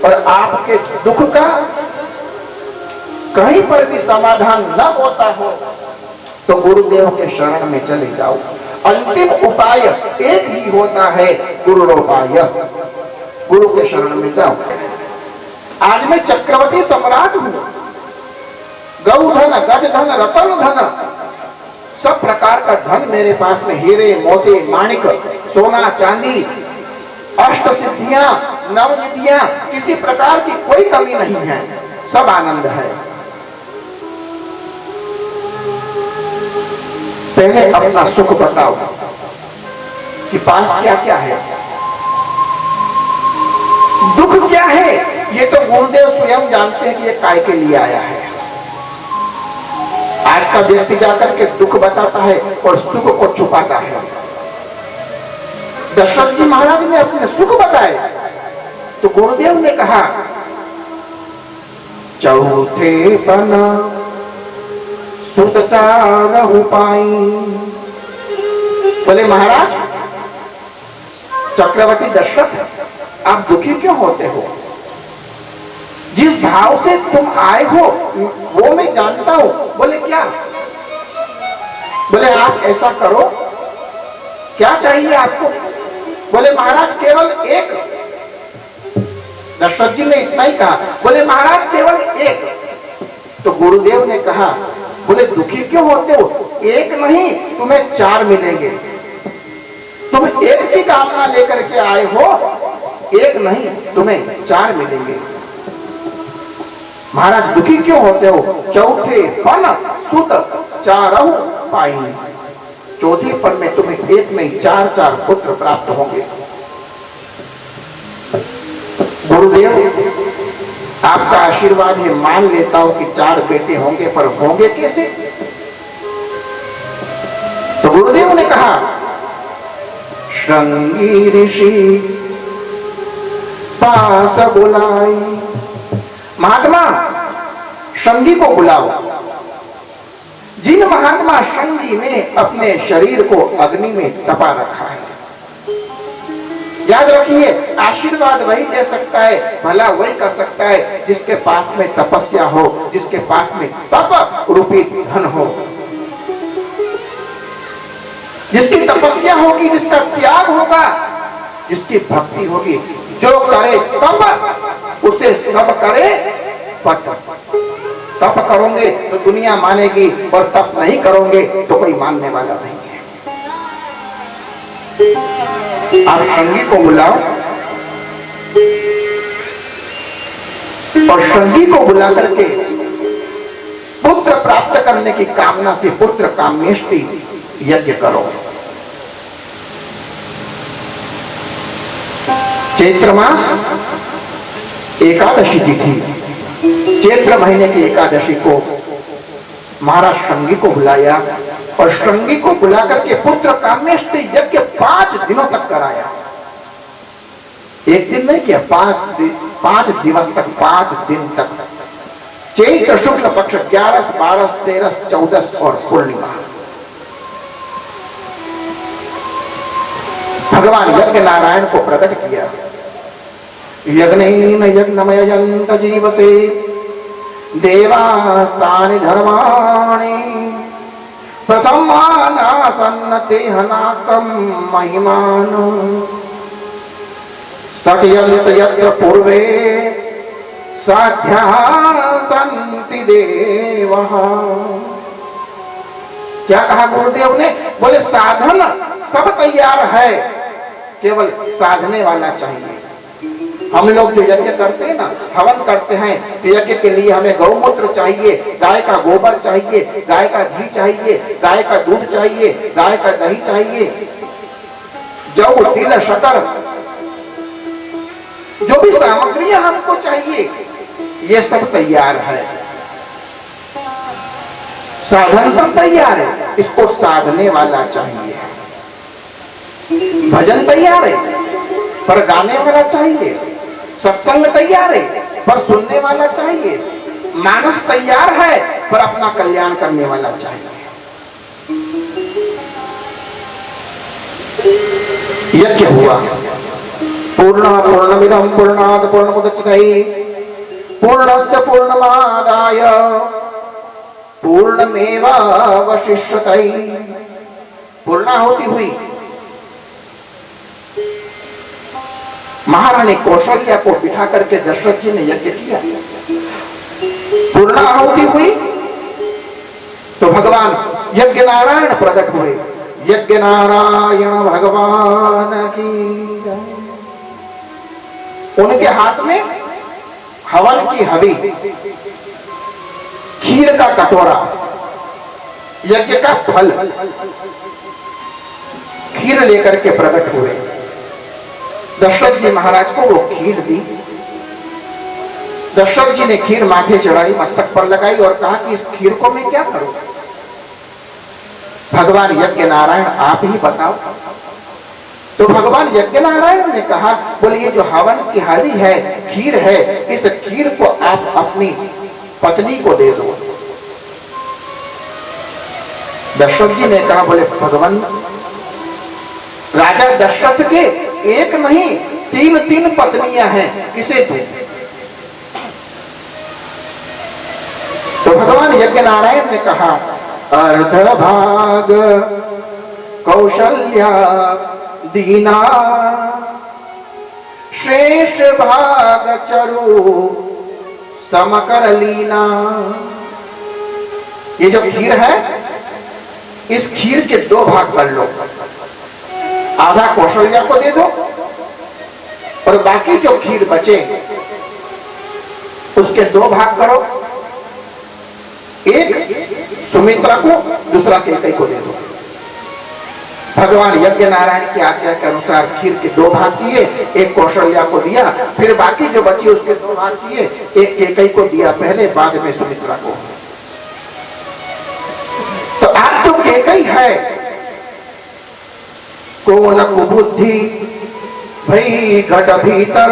और आपके दुख का कहीं पर भी समाधान न होता हो तो गुरुदेव के शरण में चले जाओ। अंतिम उपाय एक ही होता है, गुरुरोपाय। गुरु के शरण में जाओ। आज मैं चक्रवर्ती सम्राट हूं, गौधन, गजधन, रतन धन, सब प्रकार का धन मेरे पास में, हीरे मोती माणिक सोना चांदी, अष्ट सिद्धियां नवनिधियां, किसी प्रकार की कोई कमी नहीं है, सब आनंद है। पहले अपना सुख बताओ कि पास क्या क्या है, दुख क्या है। ये तो गुरुदेव स्वयं जानते हैं कि ये काय के लिए आया है। आज का व्यक्ति जाकर के दुख बताता है और सुख को छुपाता है। दशरथ जी महाराज ने अपने सुख बताए तो गुरुदेव ने कहा, चौथे पन सुत चारहु पाई। बोले महाराज चक्रवर्ती दशरथ, आप दुखी क्यों होते हो? जिस भाव से तुम आए हो वो मैं जानता हूं। बोले क्या? बोले आप ऐसा करो, क्या चाहिए आपको? बोले महाराज केवल एक। दशरथ जी ने इतना ही कहा। बोले महाराज केवल एक। तो गुरुदेव ने कहा, बोले दुखी क्यों होते हो? एक नहीं, तुम्हें चार मिलेंगे। तुम एक की कामना लेकर के आए हो, एक नहीं तुम्हें चार मिलेंगे। महाराज दुखी क्यों होते हो? चौथे पन सुत चारहु पाई। चौथे पन में तुम्हें एक नहीं चार चार पुत्र प्राप्त होंगे। गुरुदेव आपका आशीर्वाद है, मान लेता हूं कि चार बेटे होंगे, पर होंगे कैसे? तो गुरुदेव ने कहा, श्रृंगी ऋषि पास बुलाई। महात्मा श्रृंगी को बुलाओ। जिन महात्मा श्रृंगी ने अपने शरीर को अग्नि में तपा रखा है, याद रखिए आशीर्वाद वही दे सकता है, भला वही कर सकता है जिसके पास में तपस्या हो, जिसके पास में तप रूपी धन हो, जिसकी तपस्या होगी, जिसका त्याग होगा, जिसकी भक्ति होगी। जो करे तप उसे सब करे पट। तप करोगे तो दुनिया मानेगी और तप नहीं करोगे तो कोई मानने वाला नहीं है। आप श्रृंगी को बुलाओ और श्रृंगी को बुला करके पुत्र प्राप्त करने की कामना से पुत्र कामेष्टि यज्ञ करो। चैत्र मास एकादशी तिथि, चैत्र महीने की एकादशी को महाराज श्रृंगी को बुलाया और श्रृंगी को बुला करके पुत्र कामेष्टि यज्ञ 5 दिनों तक कराया। एक दिन नहीं किया, 5 दिवस तक, 5 दिन तक। चैत्र शुक्ल पक्ष 11, 12, 13, 14 और पूर्णिमा। भगवान यज्ञ नारायण को प्रकट किया। यज्ञेन यज्ञमययन्त जीवसे देवास्तानि धर्माणि प्रथमानासन्न तेहनाकं महिमान सचयन्त यत्र पूर्वे साध्याः सन्ति देवाः। क्या कहा गुरुदेव ने? बोले साधन सब तैयार है, केवल साधने वाला चाहिए। हम लोग जो यज्ञ करते हैं ना, हवन करते हैं, तो यज्ञ के लिए हमें गौमूत्र चाहिए, गाय का गोबर चाहिए, गाय का घी चाहिए, गाय का दूध चाहिए, गाय का दही चाहिए, जौ तिल शक्कर, जो भी सामग्रियां हमको चाहिए ये सब तैयार है। साधन सब तैयार है, इसको साधने वाला चाहिए। भजन तैयार है पर गाने वाला चाहिए, सत्संग तैयार है पर सुनने वाला चाहिए, मानस तैयार है पर अपना कल्याण करने वाला चाहिए। यज्ञ हुआ, पूर्णमिदं पूर्णात् पूर्णमुदच्यते पूर्णस्य पूर्णमादाय पूर्णमेवावशिष्यते। पूर्णाहुति हुई। महारानी कौशल्या को बिठा करके दशरथ जी ने यज्ञ किया। पूर्णाहुति हुई तो भगवान यज्ञ नारायण प्रकट हुए। यज्ञ नारायण भगवान की जय। उनके हाथ में हवन की हवी, खीर का कटोरा, यज्ञ का फल, खीर लेकर के प्रकट हुए। दशरथ जी महाराज को वो खीर दी। दशरथ जी ने खीर माथे चढ़ाई, मस्तक पर लगाई और कहा कि इस खीर को मैं क्या करूं? भगवान यज्ञ नारायण आप ही बताओ। तो भगवान यज्ञ नारायण ने कहा, बोले ये जो हवन की हवी है, खीर है, इस खीर को आप अपनी पत्नी को दे दो। दशरथ जी ने कहा, बोले भगवान राजा दशरथ के एक नहीं 3 पत्नियां हैं, किसे दूं? तो भगवान यज्ञ नारायण ने कहा, अर्ध भाग कौशल्या दीना, शेष भाग चरु समकर लीना। ये जो खीर है, इस खीर के 2 भाग कर लो। आधा कौशल्या को दे दो और बाकी जो खीर बचे उसके 2 भाग करो। एक सुमित्रा को, दूसरा कैकेयी को दे दो। भगवान यज्ञ नारायण की आज्ञा के अनुसार खीर के 2 भाग किए, एक कौशल्या को दिया, फिर बाकी जो बची उसके 2 भाग किए, एक कैकेयी को दिया पहले, बाद में सुमित्रा को। तो आज जो कैकेयी है, कौन कुबुद्धि भई घट भीतर,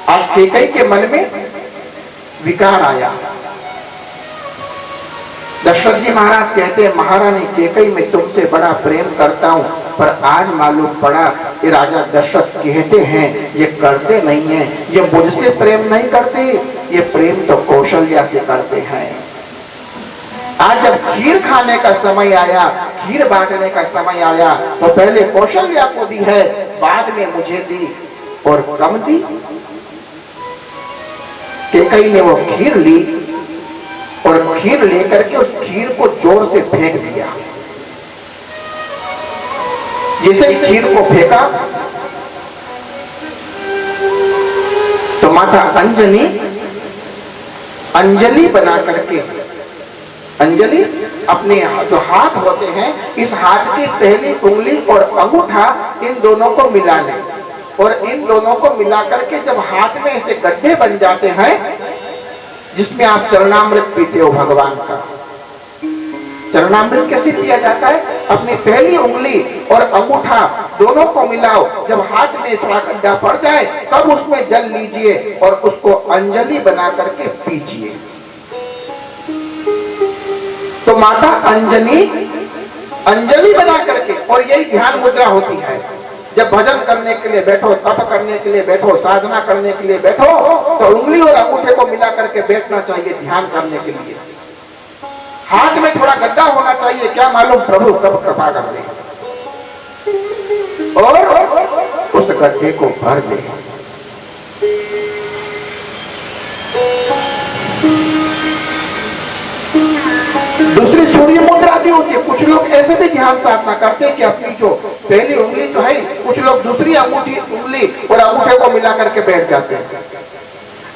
आज कैकेयी के मन में विकार आया। दशरथ जी महाराज कहते हैं, महारानी कैकेयी मैं तुमसे बड़ा प्रेम करता हूं, पर आज मालूम पड़ा ये राजा दशरथ कहते हैं ये करते नहीं हैं, ये मुझसे प्रेम नहीं करते, ये प्रेम तो कौशल्या से करते हैं। आज जब खीर खाने का समय आया, खीर बांटने का समय आया, तो पहले कौशल्या को दी है, बाद में मुझे दी, और कम दी। कैकेयी ने वो खीर ली और खीर लेकर के उस खीर को जोर से फेंक दिया। जैसे ही खीर को फेंका तो माता अंजलि बना करके, अंजलि अपने जो हाथ होते हैं, इस हाथ की पहली उंगली और अंगूठा इन दोनों को मिला ले, और इन दोनों को मिला करके जब हाथ में ऐसे गड्ढे बन जाते हैं जिसमें आप चरणामृत पीते हो भगवान का। चरणामृत कैसे पिया जाता है? अपनी पहली उंगली और अंगूठा दोनों को मिलाओ, जब हाथ में थोड़ा गड्ढा पड़ जाए तब उसमें जल लीजिए और उसको अंजलि बना करके पीजिए। तो माता अंजलि बना करके, और यही ध्यान मुद्रा होती है। जब भजन करने के लिए बैठो, तप करने के लिए बैठो, साधना करने के लिए बैठो, तो उंगली और अंगूठे को मिला करके बैठना चाहिए ध्यान करने के लिए। हाथ में थोड़ा गड्ढा होना चाहिए, क्या मालूम प्रभु कब कृपा कर दे और उस गड्ढे को भर दे। दूसरी सूर्य मुद्रा भी होती है। कुछ लोग ऐसे भी ध्यान साधना करते हैं कि अपनी जो पहली उंगली तो है, कुछ लोग दूसरी उंगली और अंगूठे को मिला करके बैठ जाते हैं।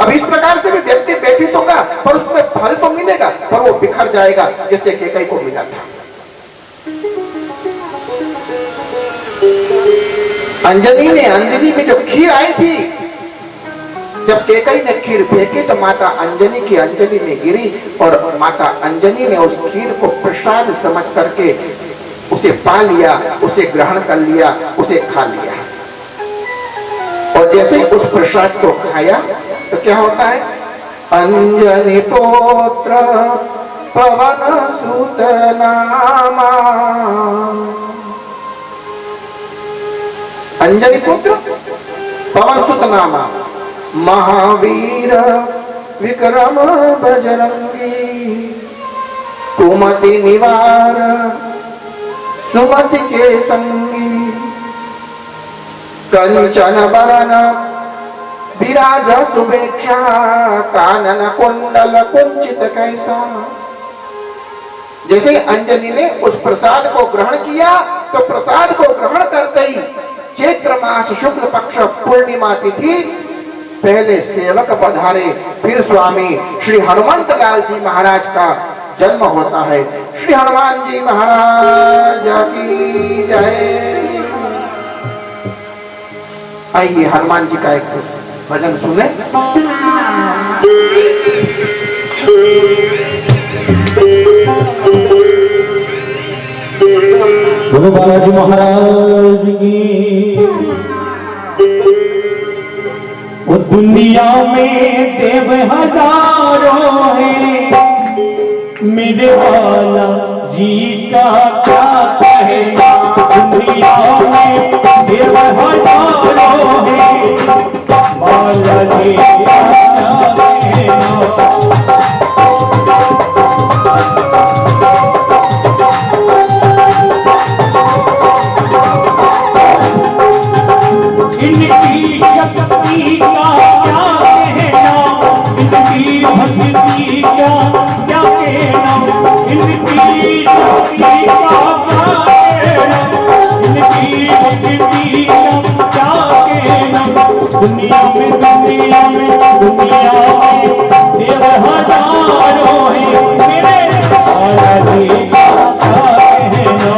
अब इस प्रकार से भी व्यक्ति बैठित होगा, पर उसमें फल तो मिलेगा, पर वो बिखर जाएगा, जैसे कैकेयी को मिला था। अंजलि में जो खीर आई थी, जब कैकेयी ने खीर फेंकी तो माता अंजनी की अंजलि में गिरी, और माता अंजनी ने उस खीर को प्रसाद समझ करके उसे पा लिया, उसे ग्रहण कर लिया, उसे खा लिया। और जैसे ही उस प्रसाद को खाया तो क्या होता है? अंजनी पुत्र पवन सुत नामा, अंजनी पुत्र पवन सुत नामा महावीर विक्रम बजरंगी कुमति निवार सुमति के संगी कंचन बरन विराज सुभेक्षा कानन कुंडल कुंचित कैसा। जैसे अंजनी ने उस प्रसाद को ग्रहण किया तो प्रसाद को ग्रहण करते ही चैत्र मास शुक्ल पक्ष पूर्णिमा तिथि पहले सेवक पधारे, फिर स्वामी श्री हनुमंत लाल जी महाराज का जन्म होता है। श्री हनुमान जी महाराज की जय। आइए हनुमान जी का एक भजन सुने। बोलो बालाजी महाराज की। वो दुनिया में देव हजारों हैं, मेरे बाला जी का क्या कहना। दुनिया में देव हजारों हैं, बाला जी का क्या कहना। इनकी शक्ति का क्या कहना, इनकी भक्ति का क्या कहना, इनकी शक्ति का क्या कहना, इनकी भक्ति का क्या कहना। दुनिया में दुनिया में दुनिया में देव हजारों हैं, मेरे बाला जी का क्या कहना।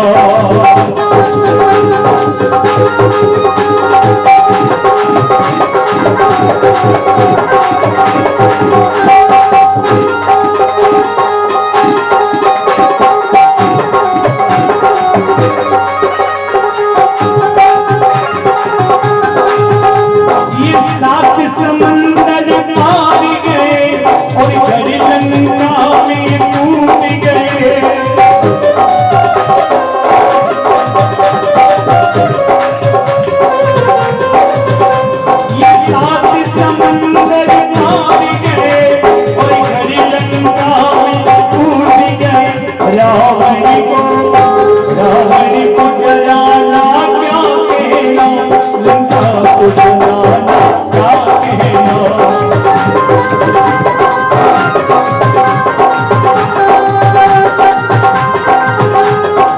समंदर पार गए और घर लंका में कूद गए। ये सात समंदर पार गए और घर लंका में कूद गए। रावण को जलाना क्या कहना, लंका को जलाना क्या कहना।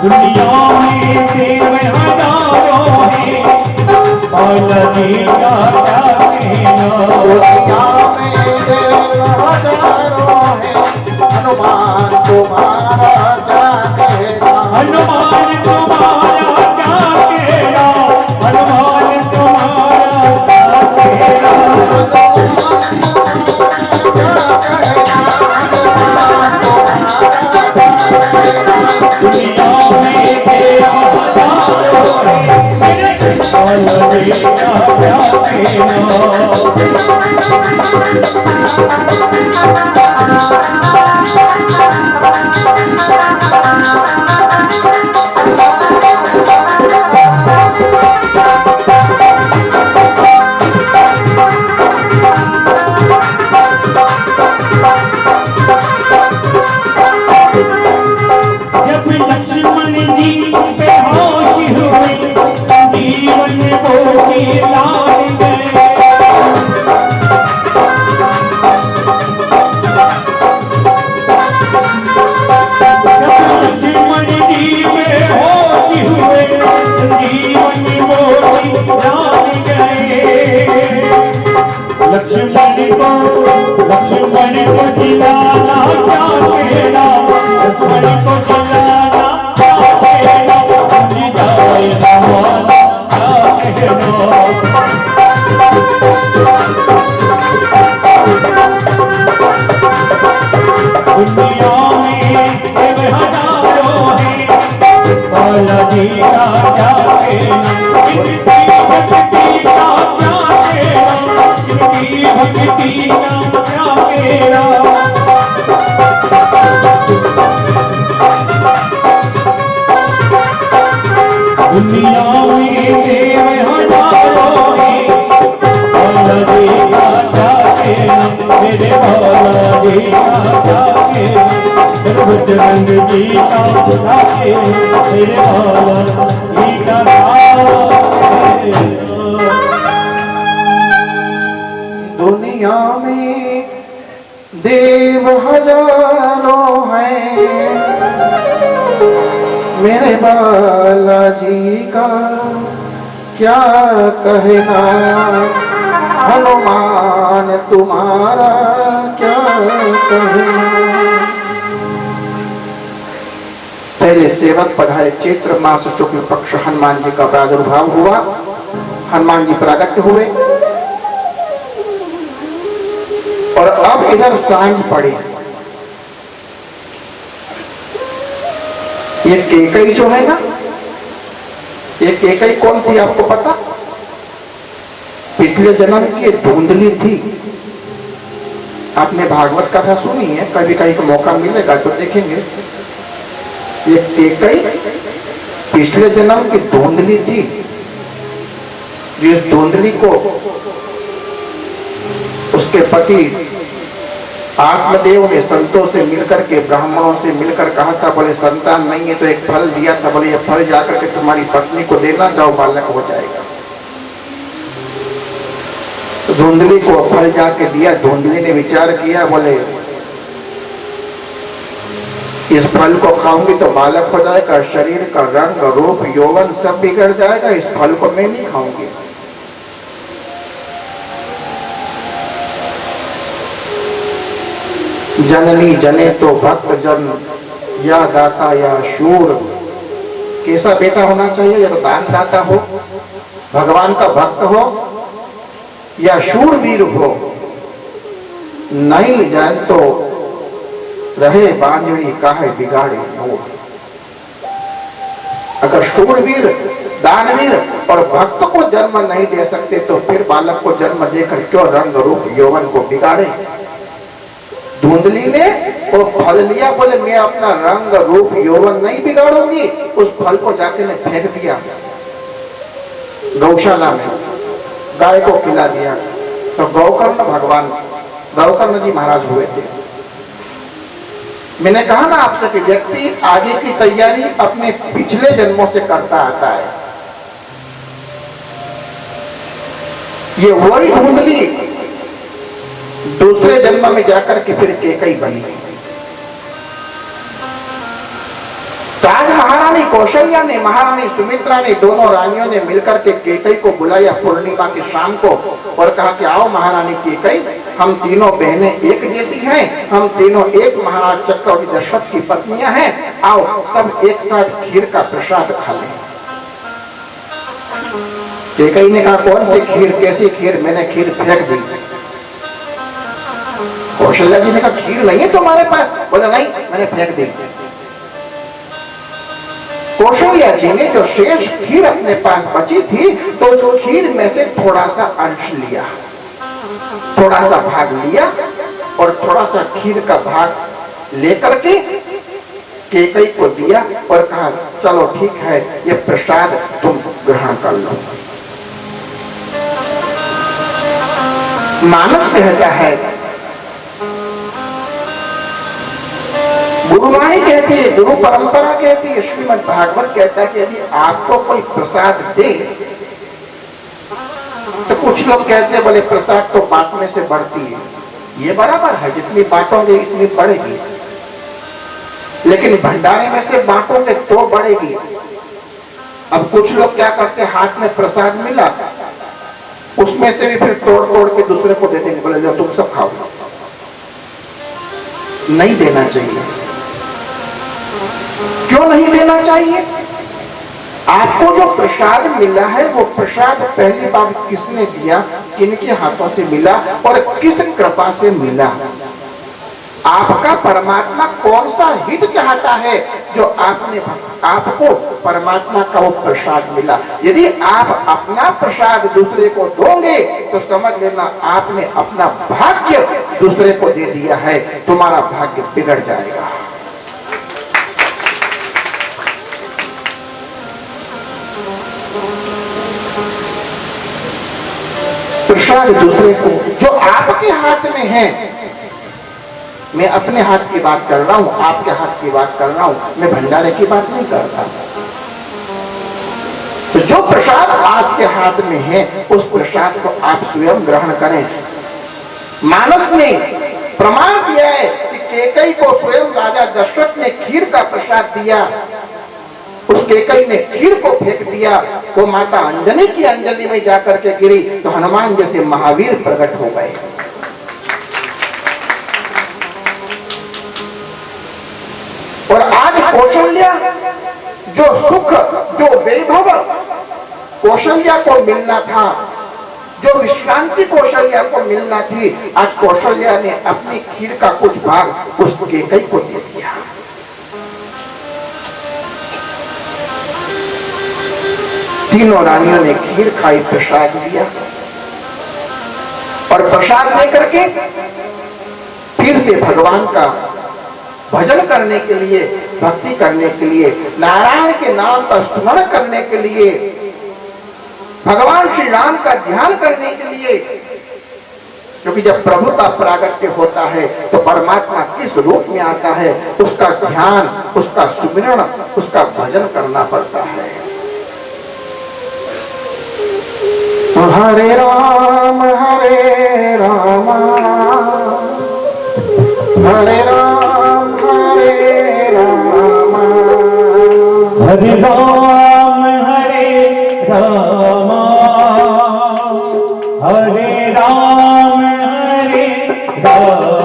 दुनिया में देव हजारों हैं, बाला जी का क्या कहना। दुनिया में देव हजारों हैं, हनुमान तुम्हारा क्या कहना। हनुमान तुम्हारा क्या कहना, हनुमान तुम्हारा क्या कहना। दुनिया में देव हजारों हैं, मेरे बाला जी का क्या कहना। जब लक्ष्मण जी बेहोश हुए, संजीवन बूटी लाल गए। जब लक्ष्मण जी बेहोश हुए, संजीवन बूटी लाल गए। लक्ष्मण को जिलाना क्या कहना, लक्ष्मण को जिलाना क्या कहना। जिलाए जमाना क्या कहना। दुनिया में देव हजारों हैं, बाला जी का क्या कहना। इनकी भक्ति का क्या कहना, इनकी भक्ति का क्या कहना। दुनिया में देव हजारों बजरंग जी का बुलाए मेरे बाबा जी का नाम। दुनिया में देव हजारों हैं, मेरे बालाजी का क्या कहना, हनुमान तुम्हारा क्या कहना। पहले सेवक पधारे, चैत्र मास शुक्ल पक्ष हनुमान जी का प्रादुर्भाव हुआ, हनुमान जी प्रकट हुए और अब इधर सांझ पड़ी। ये केकई जो है ना, ये केकई कौन थी आपको पता? पिछले जन्म की धुंधली थी। आपने भागवत कथा सुनी है, कभी कहीं का मौका मिलेगा तो देखेंगे। ये केकई पिछले जन्म की धुंधली थी, जिस धुंधली को उसके पति आत्मदेव ने संतों से मिलकर के, ब्राह्मणों से मिलकर कहा था, बोले संतान नहीं है तो एक फल दिया था, बोले ये फल जाकर के तुम्हारी पत्नी को देना, जाओ बालक हो जाएगा। तो धुंधली को फल जाके दिया। धुंधली ने विचार किया, बोले इस फल को खाऊंगी तो बालक हो जाएगा, शरीर का रंग रूप यौवन सब बिगड़ जाएगा, इस फल को मैं नहीं खाऊंगी। जननी जने तो भक्त जन, या दाता या शूर। कैसा बेटा होना चाहिए? या तो दान दाता हो, भगवान का भक्त हो, या शूरवीर हो। नहीं जान तो रहे बांझड़ी काहे बिगाड़ी नूर। अगर शूरवीर, दानवीर और भक्त को जन्म नहीं दे सकते तो फिर बालक को जन्म देकर क्यों रंग रूप यौवन को बिगाड़े। धुंधली ने वो फल लिया, बोले मैं अपना रंग रूप यौवन नहीं बिगाड़ूंगी। उस फल को जाके ने फेंक दिया गौशाला में, गाय को खिला दिया। तो गौकर्ण भगवान, गौकर्ण जी महाराज हुए थे। मैंने कहा ना आपसे कि व्यक्ति आगे की तैयारी अपने पिछले जन्मों से करता आता है। ये वही धुंधली दूसरे जन्म में जाकर के फिर केकई बनी। ताज महारानी कौशल्या ने, महारानी सुमित्रा ने, दोनों रानियों ने मिलकर के केकई को बुलाया पूर्णिमा की शाम को और कहा कि आओ महारानी केकई, हम तीनों बहनें एक जैसी हैं, हम तीनों एक महाराज चक्रवर्ती दशरथ की पत्नियां हैं, आओ सब एक साथ खीर का प्रसाद खा लें। केकई ने कहा कौन सी खीर, कैसी खीर? मैंने खीर फेंक दी। कौशल्या जी ने कहा खीर नहीं है तुम्हारे पास? बोला नहीं, मैंने फेंक दी। कौशल्या जी ने जो शेष खीर अपने पास बची थी तो उस खीर में से थोड़ा सा अंश लिया, थोड़ा सा भाग लिया और थोड़ा सा खीर का भाग लेकर के केकई को दिया और कहा चलो ठीक है, ये प्रसाद तुम ग्रहण कर लो। मानस कहता है, गुरुवाणी कहती है, गुरु परंपरा कहती है, श्रीमद् भागवत कहता है कि यदि आपको कोई प्रसाद दे तो कुछ लोग कहते हैं बोले प्रसाद तो बांटने से बढ़ती है। ये बराबर है, जितनी बांटोगे इतनी बढ़ेगी, लेकिन भंडारे में से बांटोगे तो बढ़ेगी। अब कुछ लोग क्या करते हैं, हाथ में प्रसाद मिला उसमें से भी फिर तोड़ तोड़ के दूसरे को दे देंगे, बोले लो तुम सब खाओ। नहीं देना चाहिए। क्यों नहीं देना चाहिए? आपको जो प्रसाद मिला है वो प्रसाद पहली बार किसने दिया, किनके हाथों से मिला और किस कृपा से मिला। आपका परमात्मा कौन सा हित चाहता है जो आपको परमात्मा का वो प्रसाद मिला। यदि आप अपना प्रसाद दूसरे को दोगे तो समझ लेना आपने अपना भाग्य दूसरे को दे दिया है, तुम्हारा भाग्य बिगड़ जाएगा। प्रसाद दूसरे को, जो आपके हाथ में है मैं अपने हाथ की बात कर रहा हूं, आपके हाथ की बात कर रहा हूं, मैं भंडारे की बात नहीं करता। तो जो प्रसाद आपके हाथ में है उस प्रसाद को आप स्वयं ग्रहण करें। मानस ने प्रमाण दिया है कि कैकेयी को स्वयं राजा दशरथ ने खीर का प्रसाद दिया, उस कैकेयी ने खीर को फेंक दिया, वो माता अंजनी की अंजलि में जाकर के गिरी तो हनुमान जैसे महावीर प्रकट हो गए। और आज कौशल्या जो सुख, जो वैभव कौशल्या को मिलना था, जो विश्रांति कौशल्या को मिलना थी, आज कौशल्या ने अपनी खीर का कुछ भाग उस कैकेयी को दे दिया। तीनों रानियों ने खीर खाई, प्रसाद लिया और प्रसाद लेकर के फिर से भगवान का भजन करने के लिए, भक्ति करने के लिए, नारायण के नाम का स्मरण करने के लिए, भगवान श्री राम का ध्यान करने के लिए। क्योंकि जब प्रभु का प्रागट्य होता है तो परमात्मा किस रूप में आता है, उसका ध्यान, उसका सुमिरन, उसका भजन करना पड़ता है। हरे राम हरे राम, हरे राम हरे राम, हरे राम हरे राम, हरे राम हरे राम।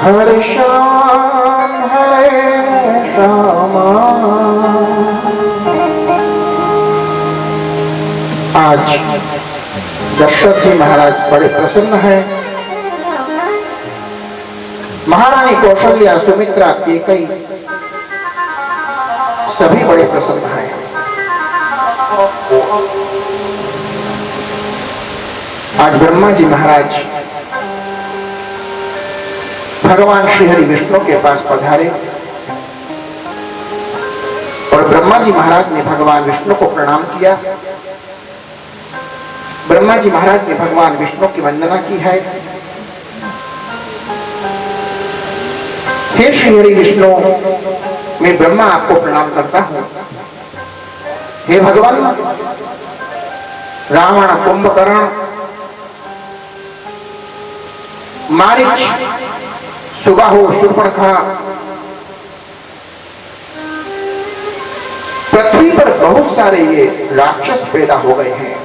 हरे श्याम आज दशरथ जी महाराज बड़े प्रसन्न हैं। महारानी कौशल्या, सुमित्रा, कैकेयी सभी बड़े प्रसन्न हैं। आज ब्रह्मा जी महाराज भगवान श्री हरि विष्णु के पास पधारे और ब्रह्मा जी महाराज ने भगवान विष्णु को प्रणाम किया। ब्रह्मा जी महाराज ने भगवान विष्णु की वंदना की है। हे श्री हरि विष्णु, मैं ब्रह्मा आपको प्रणाम करता हूं। हे भगवान, रावण, कुंभकर्ण, मारीच, सुबाहु, शूर्पणखा, पृथ्वी पर बहुत सारे ये राक्षस पैदा हो गए हैं।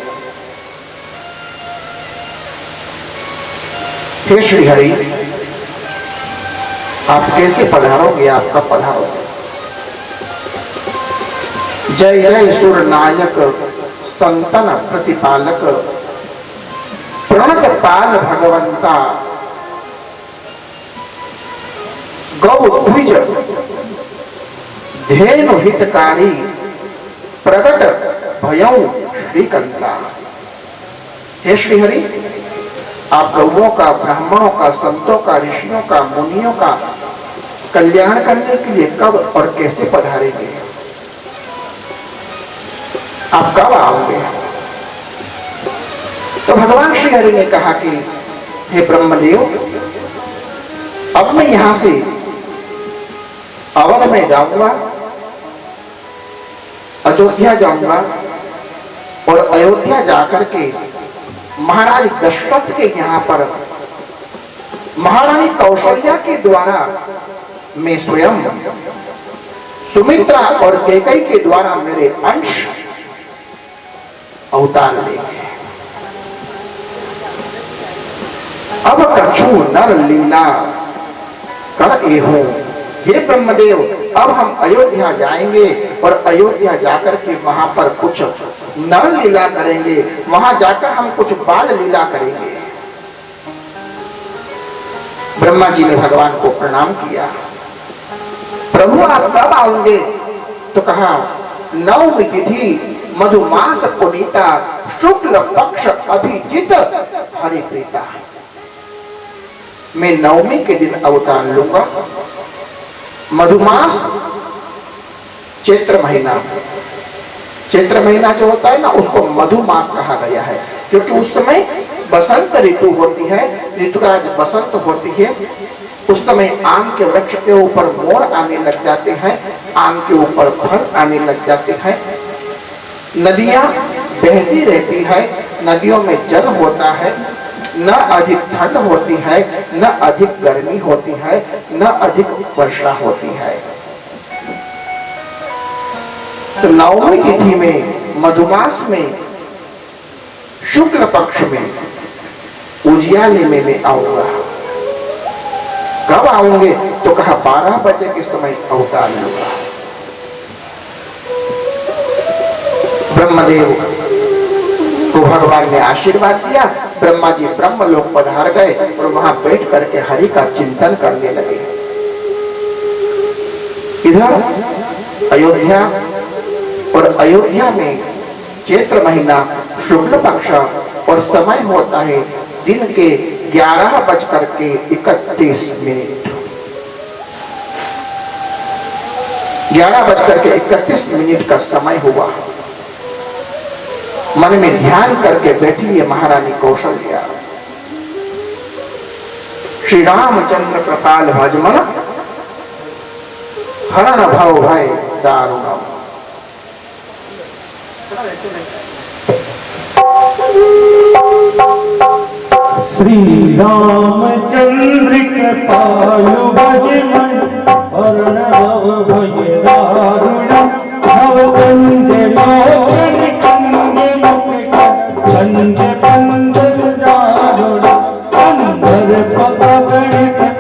हे श्री हरि, आप कैसे पधारोगे? आप कब पधारोगे? जय जय सुर नायक, संतन प्रतिपालक, प्रणत पाल भगवंता, गौ द्विज धेनु हितकारी, प्रगट भयौ श्रीकंता। हे श्री हरि, आप गौओं का, ब्राह्मणों का, संतों का, ऋषियों का, मुनियों का कल्याण करने के लिए कब और कैसे पधारेंगे? आप कब आओगे? तो भगवान श्री हरि ने कहा कि हे ब्रह्मदेव, अब मैं यहां से अवध में जाऊंगा, अयोध्या जाऊंगा और अयोध्या जाकर के महाराज दशरथ के यहां पर महारानी कौशल्या के द्वारा मैं स्वयं, सुमित्रा और कैकेयी के द्वारा मेरे अंश अवतार लेंगे। अब कछु नर लीला कर एहूं। हे ब्रह्मदेव, अब हम अयोध्या जाएंगे और अयोध्या जाकर के वहां पर कुछ नर लीला करेंगे, वहां जाकर हम कुछ बाल लीला करेंगे। ब्रह्मा जी ने भगवान को प्रणाम किया। प्रभु, आप कब आओगे? तो कहा, नवमी तिथि मधुमास पुनीता, शुक्ल पक्ष अभिजित हरि प्रीता। मैं नवमी के दिन अवतार लूंगा। मधुमास चैत्र महीना, चैत्र महीना जो होता है ना, उसको मधुमास कहा गया है, क्योंकि उस समय बसंत ऋतु होती है, ऋतुराज बसंत होती है। उस समय आम के वृक्ष के ऊपर मोर आने लग जाते हैं, आम के ऊपर फल आने लग जाते हैं, नदियां बहती रहती है, नदियों में जल होता है, न अधिक ठंड होती है, न अधिक गर्मी होती है, न अधिक वर्षा होती है। तो नवमी तिथि में, मधुमास में, शुक्ल पक्ष में, उजियाले में मैं आऊंगा। कब आऊंगे? तो कहा 12 बजे के समय अवतार लूंगा। ब्रह्मदेव को भगवान ने आशीर्वाद दिया। ब्रह्मा जी ब्रह्मलोक पधार गए और वहां बैठ करके हरि का चिंतन करने लगे। इधर अयोध्या, और अयोध्या में चैत्र महीना, शुक्ल पक्ष और समय होता है दिन के 11:31। 11:31 का समय हुआ। मन में ध्यान करके बैठी है महारानी कौशल्या। श्री रामचंद्र कृपाल भजमन, हरण भव भय दारुणम। श्री रामचंद्र कृपालु भजमन, हरण भव भय दारुणम। भव कंज लोचन कंज मुख कंज कंज दारुणम। अंधर पकड़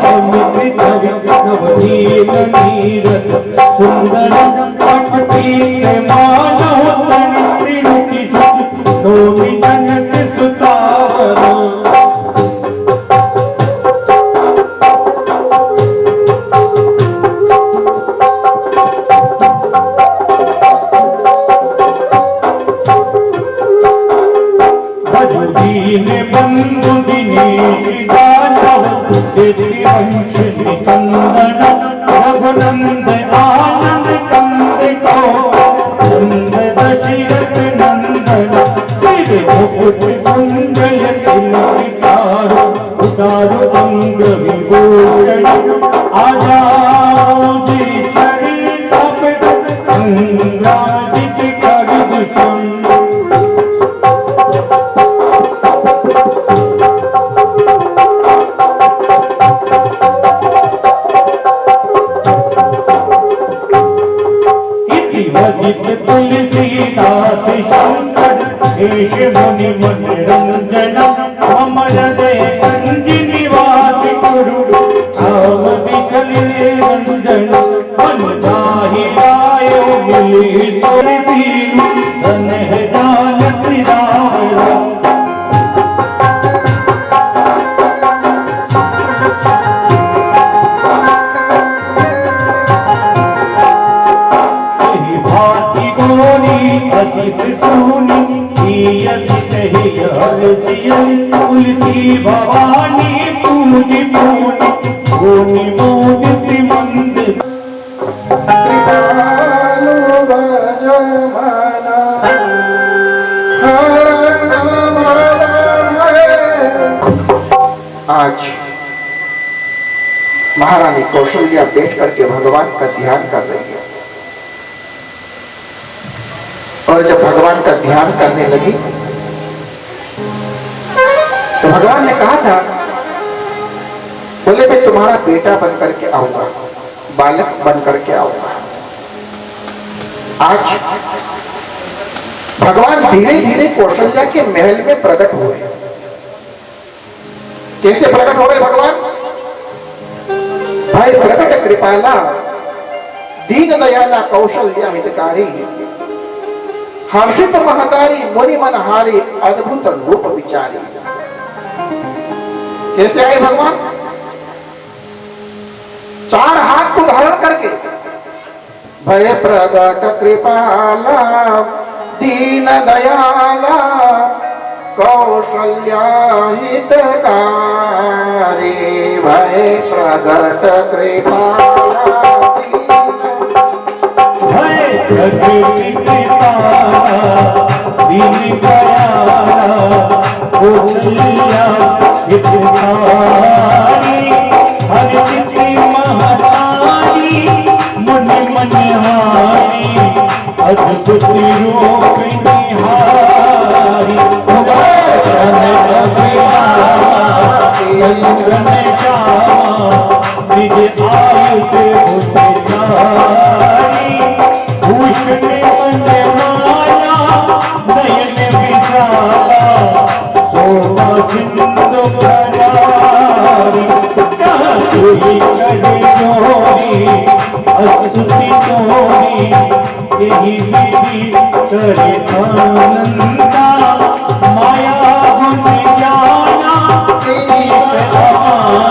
अमित दीन बंधु दिनेश दानव वंश निकंदन रघुनंद आनंद कंद को नंद दशरथ नंदन सिर मुकुट कुंडल तिलक उतारो अंग विभूषण आजाओ जी चरित अंगराज के करभूषण। तुलसीदास शंकर देश मुनि मनोरंजन मम हृदय कंज निवास गुरु आव विकल रंजन मन जाहि आयो मिले तुलसी सनह जानत राम। तुलसी भवानी पूजी पूजी पूनी मोदित मंद कृपालु भजमना हरण आज महारानी कौशल्या बैठ करके भगवान का ध्यान कर रही है और जब भगवान का ध्यान करने लगी तो भगवान ने कहा था, बोले मैं तुम्हारा बेटा बन करके आऊंगा, बालक बन करके आऊंगा। आज भगवान धीरे धीरे कौशल्या के महल में प्रकट हुए। कैसे प्रकट हो रहे भगवान? भाई प्रकट कृपाला दीन दयाला कौशल्या हितकारी हर्षित महतारी मुनि मनहारी अद्भुत रूप विचारी। कैसे आए भगवान? चार हाथ को धारण करके भय प्रगट कृपाला दीन दयाला कौशल्या हितकारी भय प्रगट कृपाला भय प्रगट कृपाला दीन दयाला कौशल्या हितकारी हर्षित महतारी मुनि मनहारी अद्भुत रूप निहारी। निज आयुध भुजारी भूषण मन माला नयन विशाला शोभा सिंधु करारी। कोई करे जोरी अस्तुति जोरी यही विधि करे आनंदा माया गुण जाना एक आना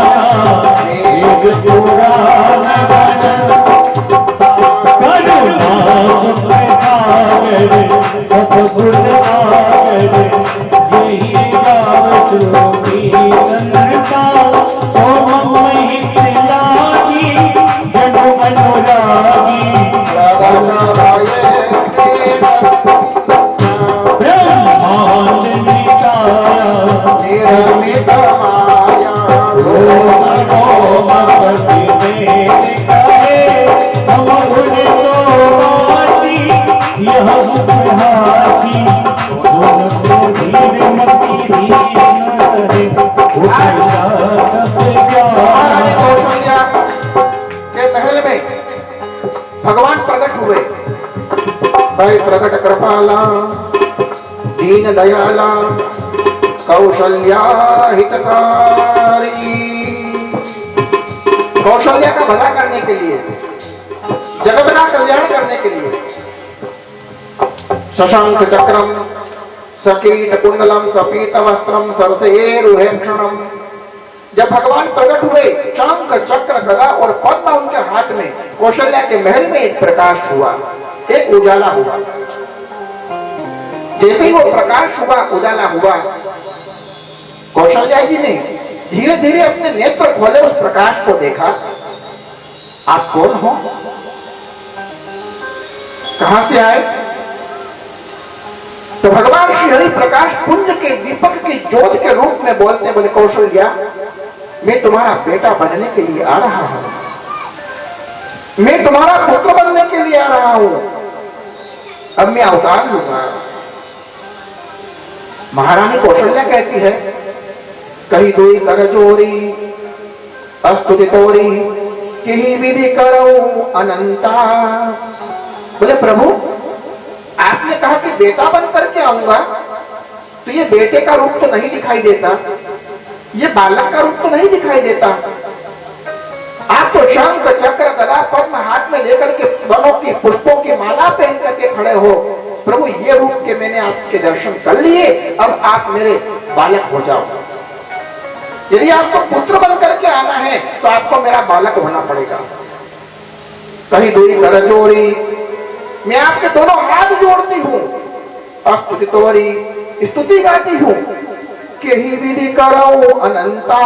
एक पुराण भजन करुणा सुख सागर सब गुण सागर यही गाव श्लोकी संता सोम महित लागी जन अनुरागी ब्रह्मांड निकाया निर्मित माया रोम रोम पति वेद कहे हम उन तो बाती यह उपहासी सुन धीर मति धीर करे उपैसा सब महारानी कौशल्या के महल में भगवान प्रकट हुए। भाई प्रकट कृपाला दीन दयाला कौशल्या हितकारी। कौशल्या का भला करने के लिए, जगत का कल्याण करने के लिए शशांक चक्रम सकीट कुंडलम सपीत वस्त्रम सरसेरुहेक्षणम। जब भगवान प्रकट हुए शंख चक्र गदा और पद्म उनके हाथ में, कौशल्या के महल में एक प्रकाश हुआ, एक उजाला हुआ। जैसे ही वो प्रकाश हुआ, उजाला हुआ, कौशल्या जी ने धीरे धीरे अपने नेत्र खोले, उस प्रकाश को देखा। आप कौन हो, कहां से आए? तो भगवान श्री हरि प्रकाश पुंज के दीपक की ज्योत के रूप में बोलते, बोले कौशल्या, मैं तुम्हारा बेटा बनने के लिए आ रहा हूं, मैं तुम्हारा पुत्र बनने के लिए आ रहा हूं, अब मैं अवतार लूंगा। महारानी कौशल्या कहती है, कही दुई कर जोरी अस्तुति तोरी, किही विधि करो अनंता। बोले प्रभु, आपने कहा कि बेटा बन करके आऊंगा, तो ये बेटे का रूप तो नहीं दिखाई देता, ये बालक का रूप तो नहीं दिखाई देता। आप तो शंख चक्र गदा पद्म हाथ में लेकर के वनों की पुष्पों की माला पहन करके खड़े हो। प्रभु, ये रूप के मैंने आपके दर्शन कर लिए, अब आप मेरे बालक हो जाओ। यदि आपको पुत्र बन करके आना है तो आपको मेरा बालक होना पड़ेगा। कहीं दूरी कर जोरी, मैं आपके दोनों हाथ जोड़ती हूं, स्तुति तोरी, स्तुति गाती हूं, कि ही विधि करो अनंता।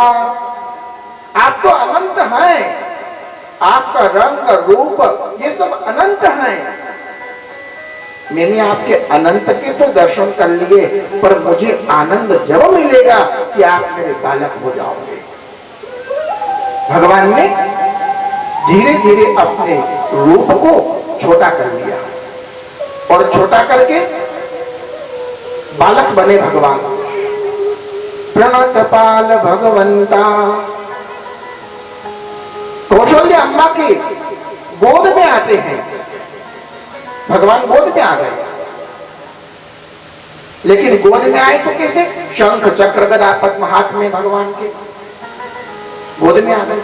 आप तो अनंत हैं, आपका रंग रूप ये सब अनंत हैं। मैंने आपके अनंत के तो दर्शन कर लिए, पर मुझे आनंद जब मिलेगा कि आप मेरे बालक हो जाओगे। भगवान ने धीरे धीरे अपने रूप को छोटा कर लिया और छोटा करके बालक बने भगवान। प्रणत पाल भगवंता। कौशल्या अम्मा की गोद में आते हैं, भगवान गोद में आ गए। लेकिन गोद में आए तो कैसे? शंख चक्र गदा पद्म हाथ में भगवान के गोद में आ गए।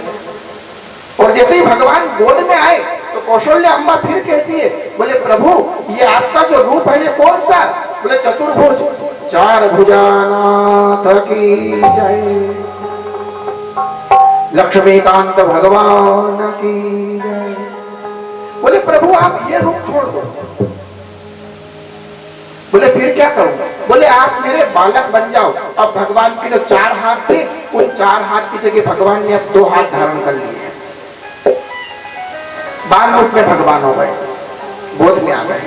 और जैसे ही भगवान गोद में आए तो कौशल्या अम्मा फिर कहती है, बोले प्रभु, ये आपका जो रूप है ये कौन सा? बोले चतुर्भुज, चार भुजानाथ की जय, लक्ष्मीकांत भगवान की जय। बोले प्रभु, आप ये रूप छोड़ दो। बोले फिर क्या करूं? बोले आप मेरे बालक बन जाओ। अब भगवान के जो चार हाथ थे, उन चार हाथ की जगह भगवान ने अब 2 हाथ धारण कर लिए, बाल रूप में भगवान हो गए, गोद में आ गए।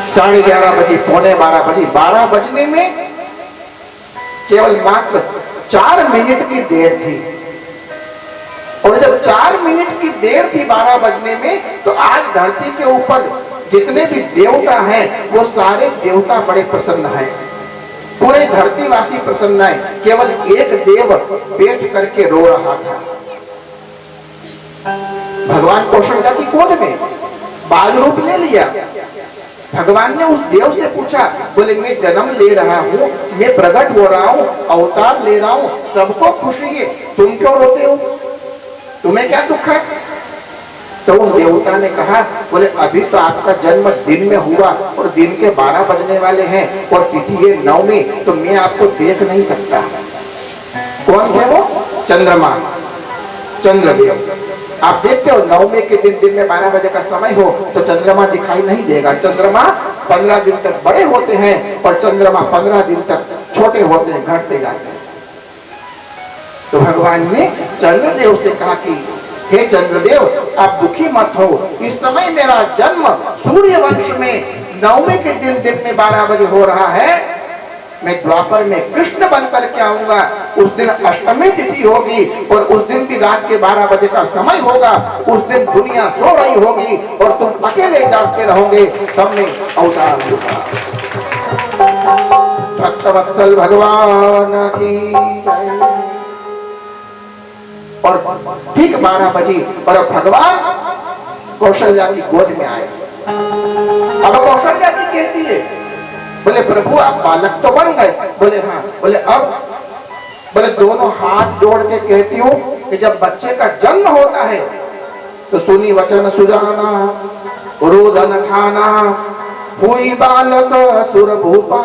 11:30 बजे, 11:45 बजे, 12 बजने में केवल मात्र 4 मिनट की देर थी। और जब 4 मिनट की देर थी 12 बजने में, तो आज धरती के ऊपर जितने भी देवता हैं वो सारे देवता बड़े प्रसन्न हैं, पूरे धरतीवासी प्रसन्न है। केवल एक देव बैठ करके रो रहा था। भगवान कौशल्या की गोद में बाल रूप ले लिया। भगवान ने उस देव से पूछा, बोले मैं जन्म ले रहा हूं, मैं प्रकट हो रहा हूं, अवतार ले रहा हूं, सबको खुशी है, तुम क्यों रोते हो? तुम्हें क्या दुख है? तो उन देवता ने कहा, बोले अभी तो आपका जन्म दिन में हुआ और दिन के 12 बजने वाले हैं और तिथि है 9वीं, तो मैं आपको देख नहीं सकता। कौन है वो? चंद्रमा, चंद्रदेव। आप देखते हो 9वीं के दिन में 12 बजे का समय हो तो चंद्रमा दिखाई नहीं देगा। चंद्रमा 15 दिन तक बड़े होते हैं और चंद्रमा 15 दिन तक छोटे होते हैं, घटते जाते हैं। तो भगवान ने चंद्रदेव से कहा कि हे चंद्रदेव, आप दुखी मत हो, इस समय मेरा जन्म सूर्य वंश में 9वें के दिन में 12 बजे हो रहा है। मैं द्वापर में कृष्ण बन करके आऊंगा, उस दिन अष्टमी तिथि होगी और उस दिन भी रात के 12 बजे का समय होगा। उस दिन दुनिया सो रही होगी और तुम अकेले जागते रहोगे, तब मैं अवतार लूंगा। भक्तवत्सल भगवान की जय। और ठीक 12 बजे और भगवान कौशल्या की गोद में आए। अब कौशल्या जी कहती है, बोले प्रभु आप बालक तो बन गए। बोले हाँ। बोले अब? बोले दोनों हाथ जोड़ के कहती हूँ कि जब बच्चे का जन्म होता है तो सुनी वचन सुजाना, रोदन ठाना, हुई बालक सुर भूपा।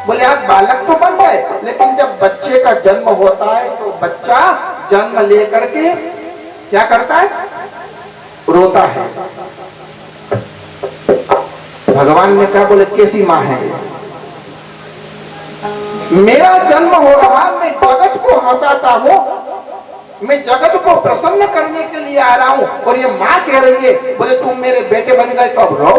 बोले आप बालक तो बन गए, लेकिन जब बच्चे का जन्म होता है तो बच्चा जन्म लेकर के क्या करता है? रोता है। भगवान ने कहा, बोले कैसी माँ है? मेरा जन्म हो रहा, मैं जगत को हंसाता हूँ, मैं जगत को प्रसन्न करने के लिए आ रहा हूँ, और ये माँ कह रही है बोले तुम मेरे बेटे बन गए तो अब रो।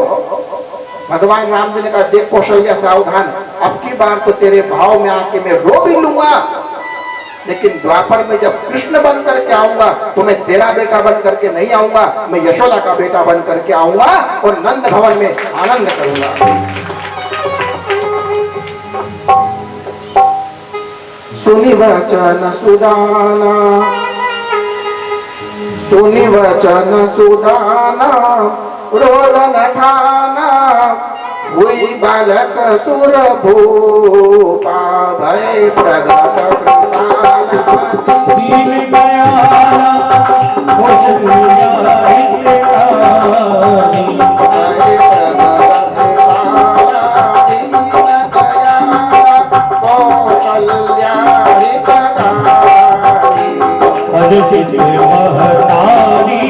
भगवान राम जी ने कहा देख कौशल्या सावधान, अब की बार तो तेरे भाव में आके मैं रो भी लूंगा, लेकिन द्वापर में जब कृष्ण बन करके आऊंगा तो मैं तेरा बेटा बन करके नहीं आऊंगा, मैं यशोदा का बेटा बन करके आऊंगा और नंद भवन में आनंद करूंगा। सुनि वचन सुदाना, सुनि वचन सुदाना, रोदन ठाना, हुई बालक सुर भूपा, भय प्रगट कृपाला, दीन दयाला कौशल्या हितकारी, भय प्रगट कृपाला, दीन दयाला कौशल्या हितकारी। अर्चित महतारी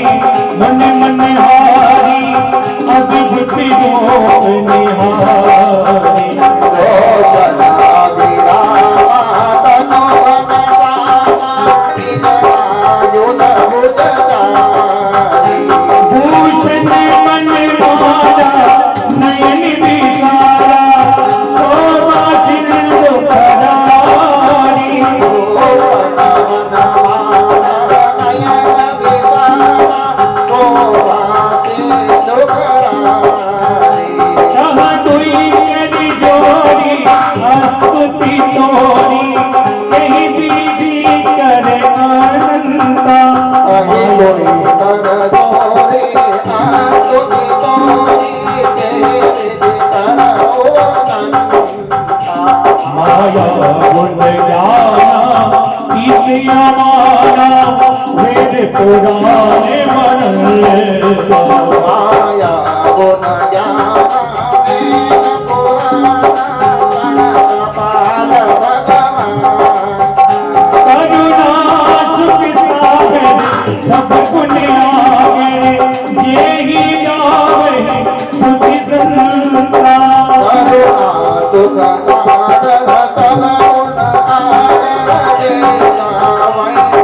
मन मन हारी, अद्भुत रूप निहारी, लोचन अभिरामा, तनु घनश्यामा, विजयायुध भुजचारी। भूषण मन माला नयन विशाला, शोभा सिंधु करारी, कहाँ दुई करी जोड़ी, स्तुति तोरी, कहीं विधि करे अनंता, माया गुण जाना इतिया माना, वेद पुराण मनन, करुणा सुख सागर सब गुण आगे, जेहि गावे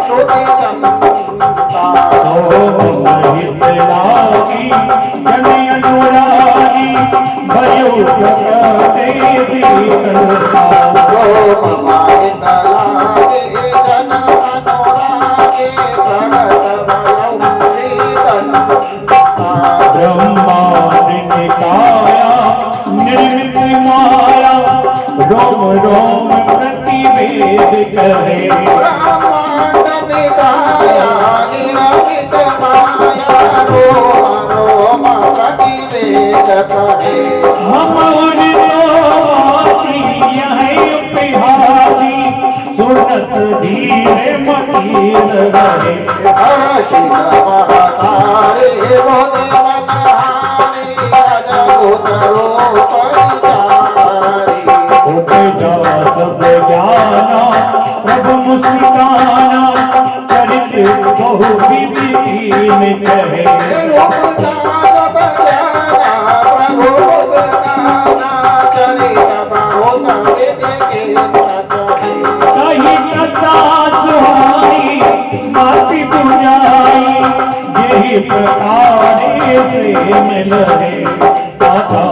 सुधि संता, सोम हित लागी जन अनुरागी, भयो जगते सीतलता, ब्रह्मांड निकाया निर्मित माया, रोम रोम प्रतिवेद करे, हम उन तो यहीं उपहारी, सुनत धीरे मकीन रहे, उपजा सब ज्ञाना प्रभु मुस्काना, चरित बहु विधि कीन कहे, कहीं कथा सुहाई माची पुजाई, यही प्रकार प्रेम लहे, दादा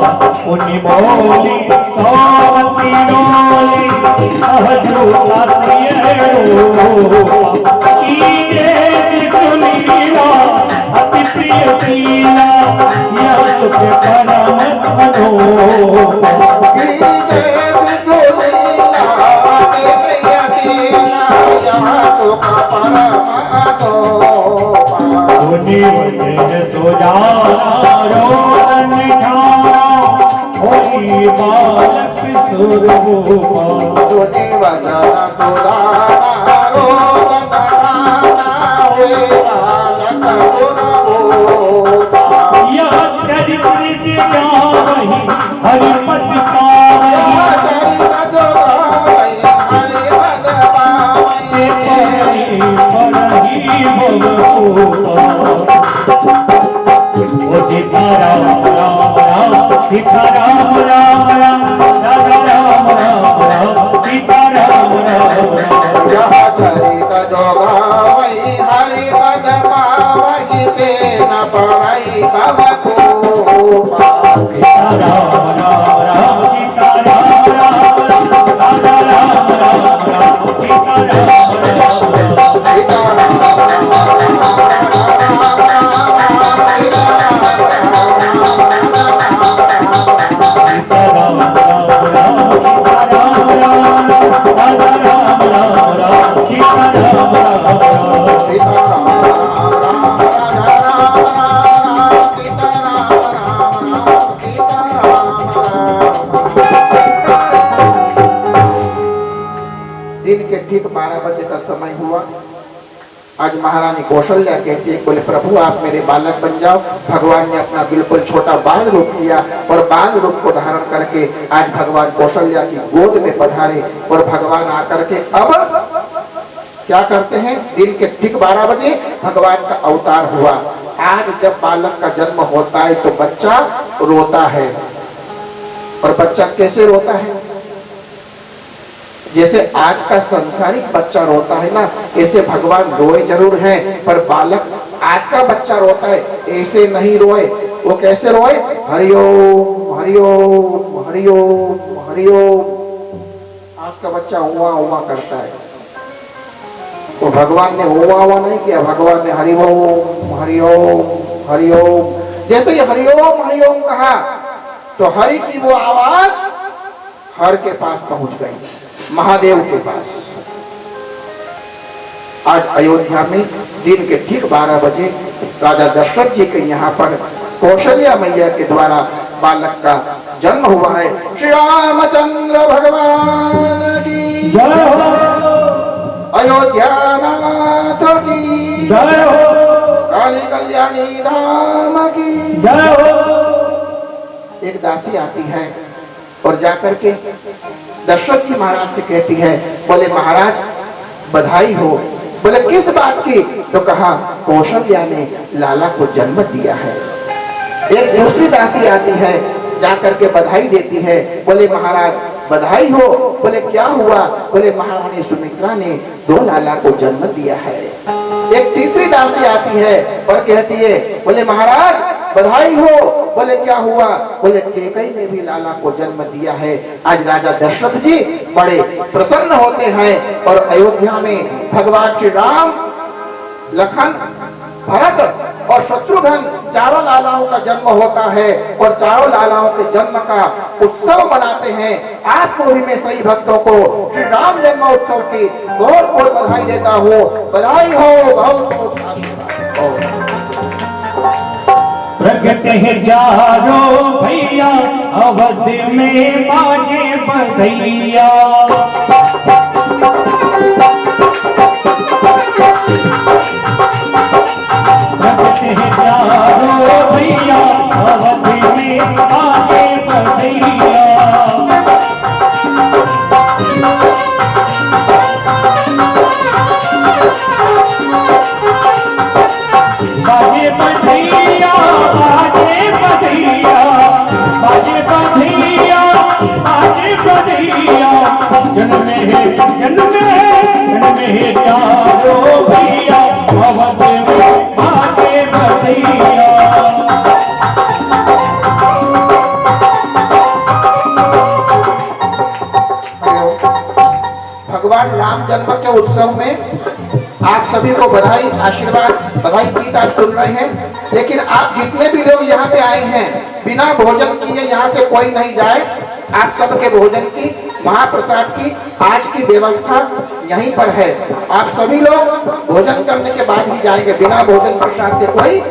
उन्हीं बोली सोमती डोली, सहजो सुनीला अति प्रिय शीला, यह सुख परम मनोपा, मुनि वचन सुजाना, रोदन ठाना, होई बालक सुरभूपा, यह चरित्र जावही हरिपद पावही, परही भवभूपा, ओ सीताराम राम राम, सीताराम राम राम, राम राम राम राम, सीता ठीक 12 बजे का समय हुआ। आज महारानी कौशल्या कहती है, बोले प्रभु आप मेरे बालक बन जाओ। भगवान ने अपना बिल्कुल छोटा बाल रूप लिया और बाल रूप को धारण करके आज भगवान कौशल्या की गोद में पधारे और भगवान आकर के अब क्या करते हैं, दिन के ठीक 12 बजे भगवान का अवतार हुआ। आज जब बालक का जन्म होता है तो बच्चा रोता है। और बच्चा कैसे रोता है? जैसे आज का संसारिक बच्चा रोता है ना, ऐसे भगवान रोए जरूर हैं, पर बालक आज का बच्चा रोता है ऐसे नहीं रोए। वो कैसे रोए? हरिओम हरिओम हरिओम हरिओम। आज का बच्चा हुआ हुआ करता है। तो भगवान ने हुआ हुआ नहीं किया, भगवान ने हरिओम हरिओम हरिओम। जैसे ही हरिओम हरिओम कहा तो हरि की वो आवाज हर के पास पहुंच गई, महादेव के पास। आज अयोध्या में दिन के ठीक 12 बजे राजा दशरथ जी के यहाँ पर कौशल्या मैया के द्वारा बालक का जन्म हुआ है। श्री रामचंद्र भगवान की जय हो, अयोध्या नाथ की जय हो, काली कल्याणी धाम की जय हो। एक दासी आती है और जाकर के दशरथ जी महाराज से कहती है, बोले महाराज बधाई हो। बोले किस बात की? तो कहा कौशल्या ने लाला को जन्म दिया है। एक दूसरी दासी आती है, जाकर के बधाई देती है, बोले महाराज बधाई हो। बोले क्या हुआ? बोले महारानी सुमित्रा ने 2 लाला को जन्म दिया है। एक तीसरी दासी आती है और कहती है, बोले महाराज बधाई हो। बोले क्या हुआ? बोले कैकेयी ने भी लाला को जन्म दिया है। आज राजा दशरथ जी बड़े प्रसन्न होते हैं और अयोध्या में भगवान श्री राम, लखन, भरत और शत्रुघ्न चारों लालाओं का जन्म होता है और चारों लालाओं के जन्म का उत्सव मनाते हैं। आपको भी मैं सही भक्तों को श्री राम जन्म उत्सव की बहुत बहुत बधाई देता हूँ। बधाई हो, बहुत बहुत आशीर्वाद। प्रगट है चारों भैया अवध में बाजे बधैया। प्रगट है चारों भैया अवध में बाजे बधैया। बाजे बधैया बाजे बधैया बाजे बधैया बाजे बधैया। जन्म है चारों भैया अवध में बाजे बधैया। भगवान राम जन्म के उत्सव में आप सभी को बधाई, आशीर्वाद, बधाई गीत आप सुन रहे हैं। लेकिन आप जितने भी लोग यहाँ पे आए हैं बिना भोजन किए यहाँ से कोई नहीं जाए। आप सबके भोजन की, महाप्रसाद की आज की व्यवस्था यहीं पर है। आप सभी लोग भोजन करने के बाद ही जाएंगे, बिना भोजन प्रसाद के कोई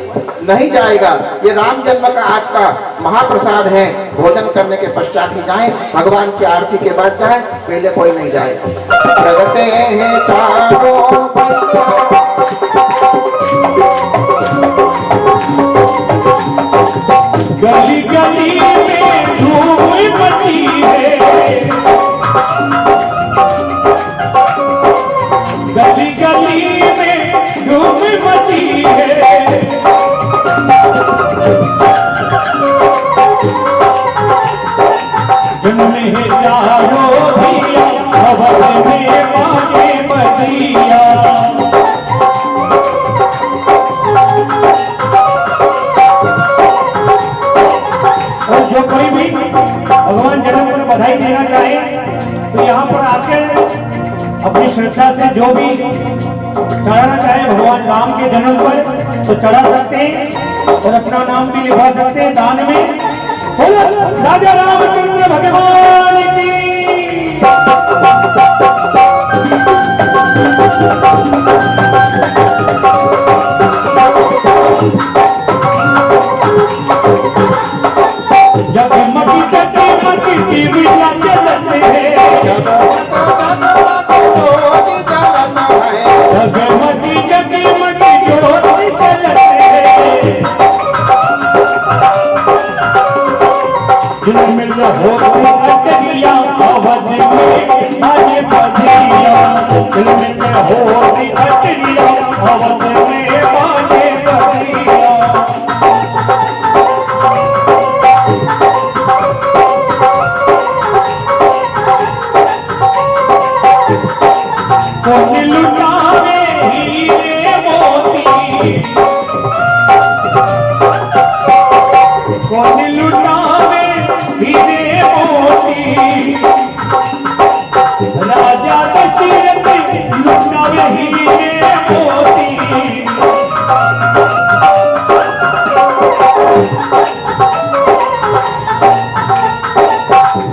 नहीं जाएगा। ये राम जन्म का आज का महाप्रसाद है। भोजन करने के पश्चात ही जाएं, भगवान की आरती के बाद जाएं, पहले कोई नहीं जाए। प्रगटे हैं चारों गली गली में धूम मची है। गली गली में धूम मची है। जन्म है चारों भैया अवध में बाजे बधैया। और जो कोई भी भगवान जन्म पर बधाई देना चाहे तो यहाँ पर आकर अपनी श्रद्धा से जो भी चढ़ाना चाहे भगवान राम के जन्म पर तो चढ़ा सकते हैं और अपना नाम भी लिखा सकते हैं दान में। राजा रामचंद्र भगवान की। जब मटी तटे मटी टीवी चलते हैं। कौन लुटावे हीरे मोती, कौन लुटावे हीरे मोती, राजा दशरथ लुटावे हीरे मोती।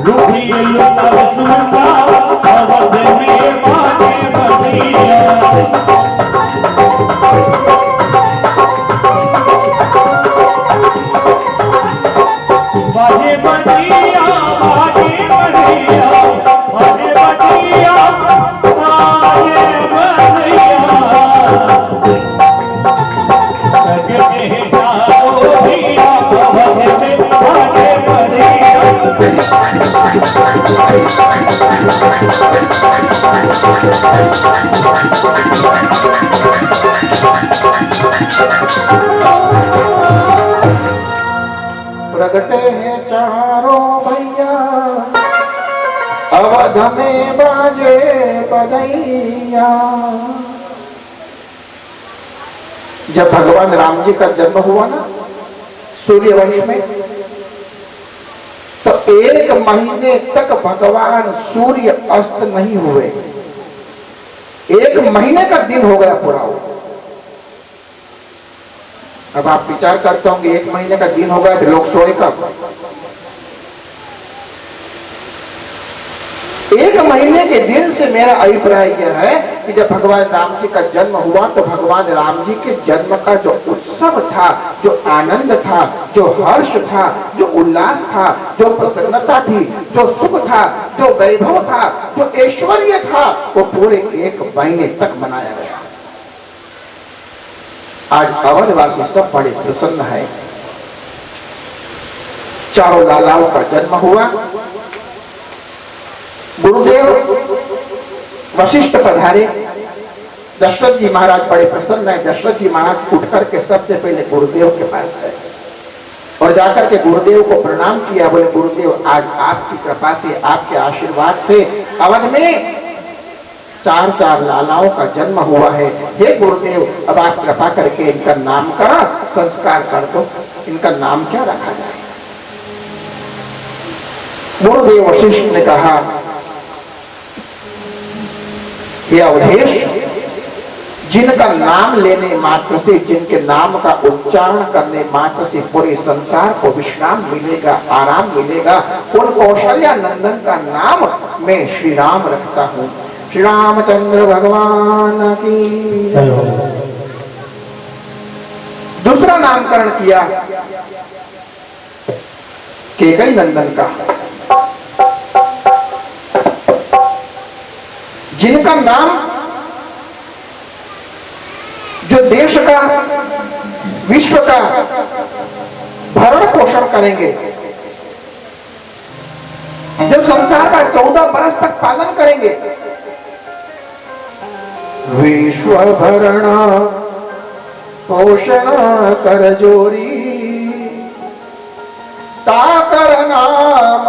लुटिए लुटावे सुनता अवध में बाजे बधिया, बाजे बधिया, बाजे बधिया, बाजे बधिया, बाजे बधिया, लगते चारों दिया अवध में बाजे बधिया। प्रगटे हैं चारों भैया अवध में बाजे बधैया। जब भगवान राम जी का जन्म हुआ ना सूर्यवंश में, तो 1 महीने तक भगवान सूर्य अस्त नहीं हुए। 1 महीने का दिन हो गया पूरा हो। अब आप विचार करते होंगे 1 महीने का दिन हो गया तो लोग सोए कब? 1 महीने के दिन से मेरा अभिप्राय यह है कि जब भगवान राम जी का जन्म हुआ तो भगवान राम जी के जन्म का जो उत्सव था, जो आनंद था, जो हर्ष था, जो उल्लास था, जो प्रसन्नता थी, जो सुख था, जो वैभव था, जो ऐश्वर्य था, वो पूरे 1 महीने तक मनाया गया। आज अवधवासी सब बड़े प्रसन्न है। चारों लालाओं का जन्म हुआ। गुरुदेव वशिष्ठ पधारे। दशरथ जी महाराज बड़े प्रसन्न है। दशरथ जी महाराज उठ करके सबसे पहले गुरुदेव के पास गए और जाकर के गुरुदेव को प्रणाम किया। बोले गुरुदेव, आज आपकी कृपा से, आपके आशीर्वाद से अवध में 4 लालाओं का जन्म हुआ है। हे गुरुदेव, अब आप कृपा करके इनका नामकरण संस्कार कर दो। इनका नाम क्या रखा जाए? गुरुदेव वशिष्ठ ने कहा, हे अवधेश, जिनका नाम लेने मात्र से, जिनके नाम का उच्चारण करने मात्र से पूरे संसार को विश्राम मिलेगा, आराम मिलेगा, उन कौशल्या नंदन का नाम मैं श्री राम रखता हूँ। श्री रामचंद्र भगवान की। दूसरा नामकरण किया केकई नंदन का, जिनका नाम जो देश का, विश्व का भरण पोषण करेंगे, जो संसार का 14 बरस तक पालन करेंगे। विश्व भरण पोषण कर जोरी, ताकर नाम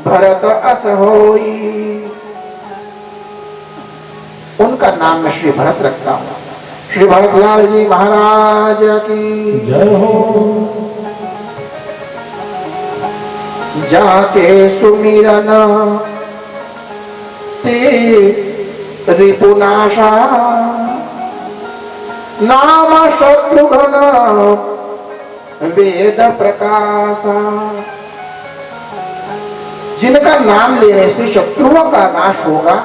भरत अस होई। उनका नाम मैं श्री भरत रखता हूं। श्री भरतलाल जी महाराज की जय हो। जाके सुमिरन ते रिपुनाशा, नाम शत्रुघ्न वेद प्रकाशा। जिनका नाम लेने से शत्रुओं का नाश होगा,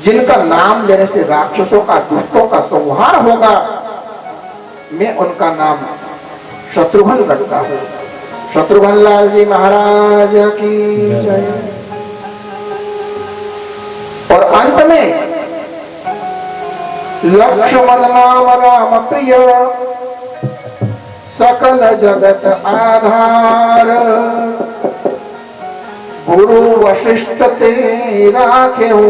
जिनका नाम लेने से राक्षसों का, दुष्टों का संहार होगा, मैं उनका नाम शत्रुघ्न रखता हूं। शत्रुघ्न लाल जी महाराज की जय। और अंत में लक्ष्मण नाम राम प्रिय, सकल जगत आधार। गुरु वशिष्ठ ते राखे हो,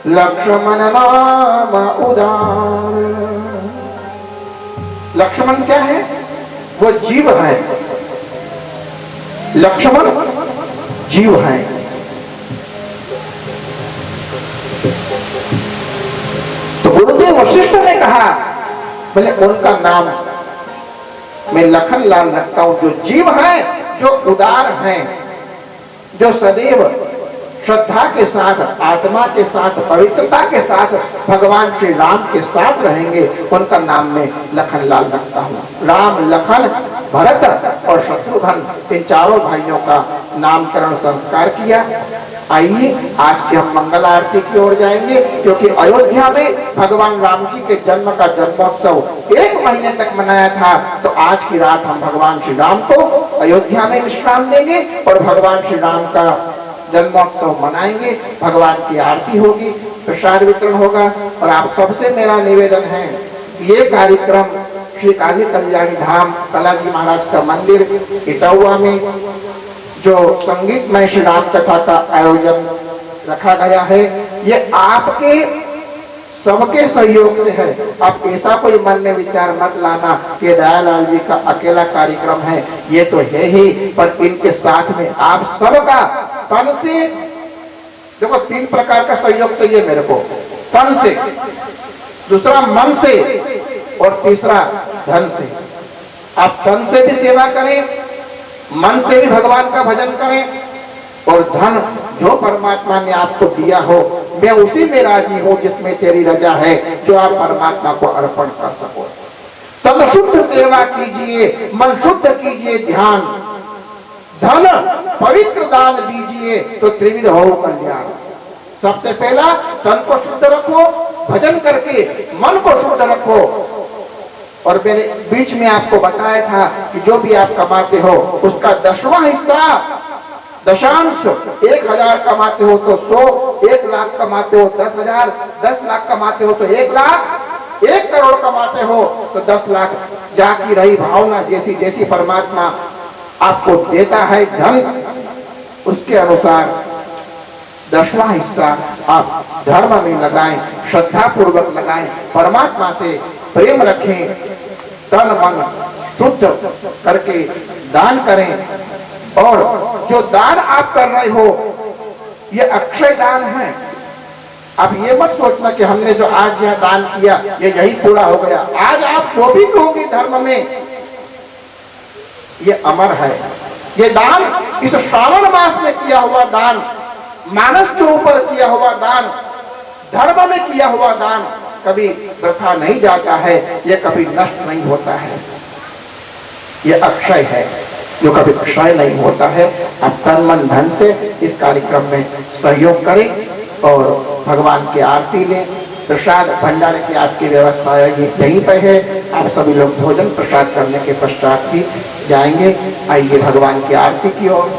लक्ष्मण नाम उदार। लक्ष्मण क्या है? वो जीव है। लक्ष्मण जीव है। वशिष्ठ ने कहा, बोले उनका नाम मैं लखन लाल रखता हूं, जो जीव हैं, जो उदार हैं, जो सदैव श्रद्धा के साथ, आत्मा के साथ, पवित्रता के साथ भगवान श्री राम के साथ रहेंगे, उनका नाम मैं लखन लाल रखता हूं। राम, लखन, भरत और शत्रुघ्न, इन चारों भाइयों का नामकरण संस्कार किया। आइए आज के हम मंगल आरती की ओर जाएंगे, क्योंकि अयोध्या में भगवान राम जी के जन्म का जन्मोत्सव 1 महीने तक मनाया था। तो आज की रात हम भगवान श्री राम को अयोध्या में विश्राम देंगे और भगवान श्री राम का जन्मोत्सव मनाएंगे। भगवान की आरती होगी, प्रसाद वितरण होगा। और आप सबसे मेरा निवेदन है, ये कार्यक्रम श्री काली कल्याणी धाम कलाजी महाराज का मंदिर इटावा में जो संगीतमय श्री राम कथा का आयोजन रखा गया है, ये आपके सबके सहयोग से है। आप ऐसा कोई मन में विचार मत लाना कि दयालाल जी का अकेला कार्यक्रम है, ये तो है ही, पर इनके साथ में आप सबका तन से, देखो 3 प्रकार का सहयोग चाहिए मेरे को, तन से, दूसरा मन से और तीसरा धन से। आप तन से भी सेवा करें, मन से भी भगवान का भजन करें, और धन जो परमात्मा ने आपको दिया हो, मैं उसी में राजी हूं जिसमें तेरी रजा है, जो आप परमात्मा को अर्पण कर सको। तन शुद्ध सेवा कीजिए, मन शुद्ध कीजिए ध्यान, धन पवित्र दान दीजिए, तो त्रिविध हो कल्याण। सबसे पहला तन को शुद्ध रखो, भजन करके मन को शुद्ध रखो। और मैंने बीच में आपको बताया था कि जो भी आप कमाते हो उसका 10वां हिस्सा, दशांश, 1000 कमाते हो तो 100, 1 लाख कमाते हो 10,000, 10 लाख कमाते हो तो 1 लाख, 1 करोड़ कमाते हो तो 10 लाख। जाकी रही भावना, जैसी जैसी परमात्मा आपको देता है धन, उसके अनुसार 10वां हिस्सा आप धर्म में लगाएं, श्रद्धा पूर्वक लगाएं, परमात्मा से प्रेम रखें, तन मन शुद्ध करके दान करें। और जो दान आप कर रहे हो ये अक्षय दान है। आप ये मत सोचना कि हमने जो आज यह दान किया ये यही पूरा हो गया। आज आप जो भी दोगे धर्म में ये अमर है। ये दान इस श्रावण मास में किया हुआ दान, मानस के ऊपर किया हुआ दान, धर्म में किया हुआ दान कभी वृथा नहीं जाता है, ये कभी नष्ट नहीं होता है, ये अक्षय है जो कभी क्षय नहीं होता है। आप तन मन धन से इस कार्यक्रम में सहयोग करें और भगवान की आरती लें। प्रसाद भंडारे की आज की व्यवस्था यहीं पर है। आप सभी लोग भोजन प्रसाद करने के पश्चात भी जाएंगे। आइए भगवान की आरती की ओर।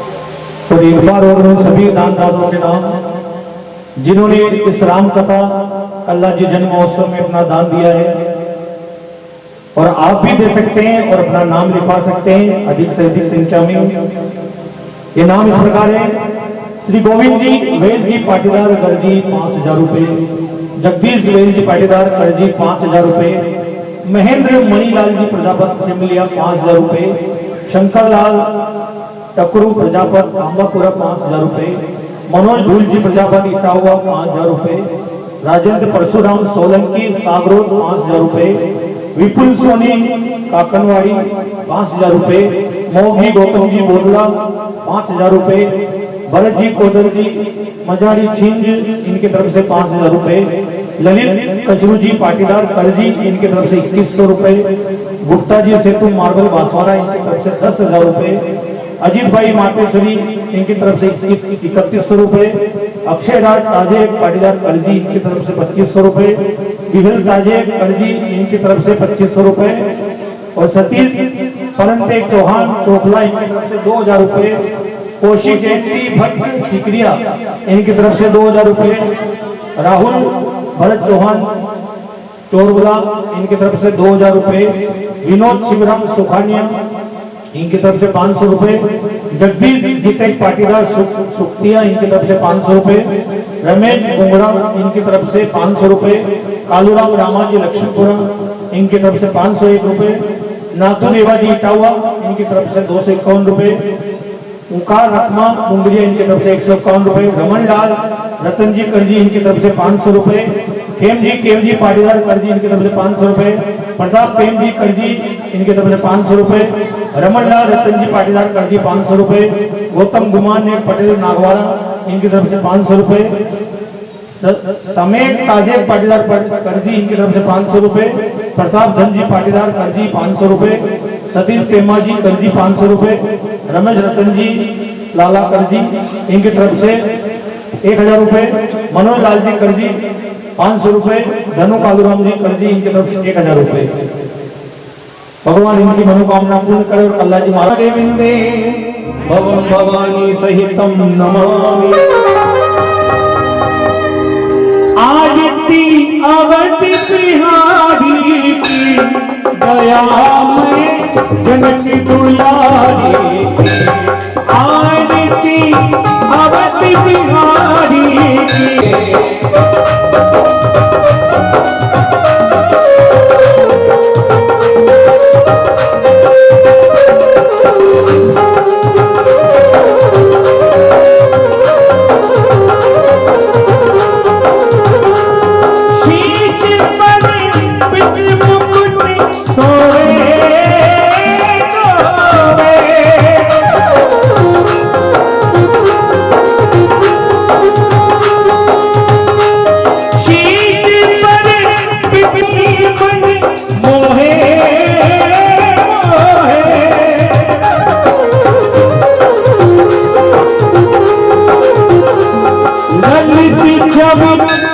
तो एक बार और सभी दानदाताओं के नाम जिन्होंने इस राम कथा कल्ला जी जन्म महोत्सव में अपना दान दिया है, और आप भी दे सकते हैं और अपना नाम लिखवा सकते हैं अधिक से अधिक संख्या में। ये नाम इस प्रकार है: श्री गोविंद जी वेल जी पाटीदार गरजी 5000 रुपए, जगदीश वेल जी पाटीदार गरजी 5000 रुपए, महेंद्र मणिलाल जी प्रजापत सिमलिया 5000 रुपए, शंकर लाल टकरू प्रजापत आंबापुरा 5000 रुपए, मनोज धूल जी प्रजापत इटावा 5000 रुपए, राजेंद्र परशुराम सोलंकी सागरोद 5000 रुपए, विपुल सोनी काकनवाड़ी 5000 रुपए, मोगी गौतम जी बोदला 5000 रुपए, भरत जी कोदर जी मजाड़ी छिंज इनकी तरफ से 5000 रुपए, ललित कचरू जी पाटीदार करजी इनकी तरफ से 2100 रुपए, गुप्ता जी सेतु मार्बल बांसवाड़ा इनकी तरफ से 10,000 रुपए, अजीत भाई मातेश्वरी इनकी तरफ से 3100 रुपए, अक्षय राज ताजे पाटीदार करजी इनकी तरफ से 2500 रुपए, विभिल ताजे करजी इनकी तरफ से 2500 रुपए, और सतीश परंते चौहान चोखला इनकी तरफ से 2000 रुपए, कोशी जयंती भट्ट टिकरिया इनकी तरफ से 2000 रुपए, राहुल भरत चौहान चोरबुला इनकी तरफ से 2000 रुपए, विनोद शिवराम सुखानिया इनकी तरफ से 500 रुपए, जगदीश जितेश पाटीदार सुक्तिया इनकी तरफ से 500 रुपए, रमेश गुंगरा इनकी तरफ से 500 रुपए, कालूराम रामाजी लक्ष्मीपुरा इनकी तरफ से 501 रुपए, नाथू देवाजी इटावा इनकी तरफ से 251 रुपए, उकार रखमा मुंगरिया इनकी तरफ से 151 रुपए, रमन लाल रतन जी करजी इनकी तरफ से 500 रुपए, केम जी पाटीदार करजी इनके तरफ से 500 रुपए, प्रताप प्रेम जी करजी इनके तरफ से 500 रुपए, रमनलाल रतन जी पाटीदार करजी 500 रुपए, गौतम गुमान ने पटेल नागवाड़ा इनकी तरफ से 500 रुपए, समेत ताजे पाटीदार करजी इनकी तरफ से 500 रुपए, प्रताप धन जी पाटीदार करजी 500 रुपए, सतीश पेमा जी करजी 500 रुपए, रमेश रतन जी लाला करजी इनकी तरफ से 1000 रुपए, मनोज लाल जी करजी 500 रुपए, धनु कालूराम जी करजी इनकी तरफ से 1000 रुपए। भगवान इनकी मनोकामना पूर्ण करे और अल्लाह जी महाराज विंदे भवन भवानी सहितम नमामि। आदिति अवधि बिहारी की दया में जनक दुलारी की, आदिति अवधि बिहारी की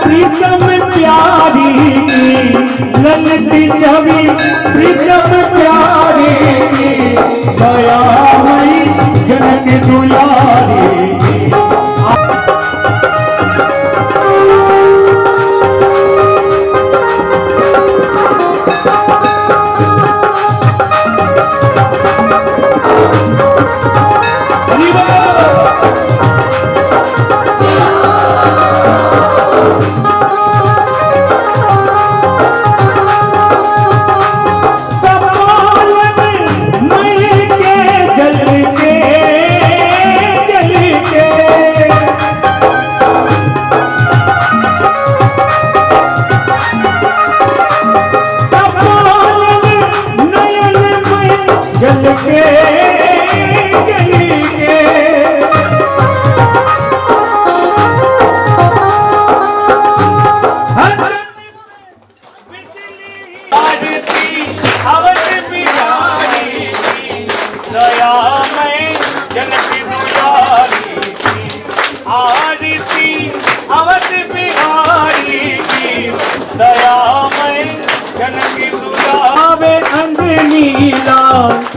प्रीतम प्यारी की, ललती छवि प्रीतम प्यारी की, दयामयी जनक दुलारी की।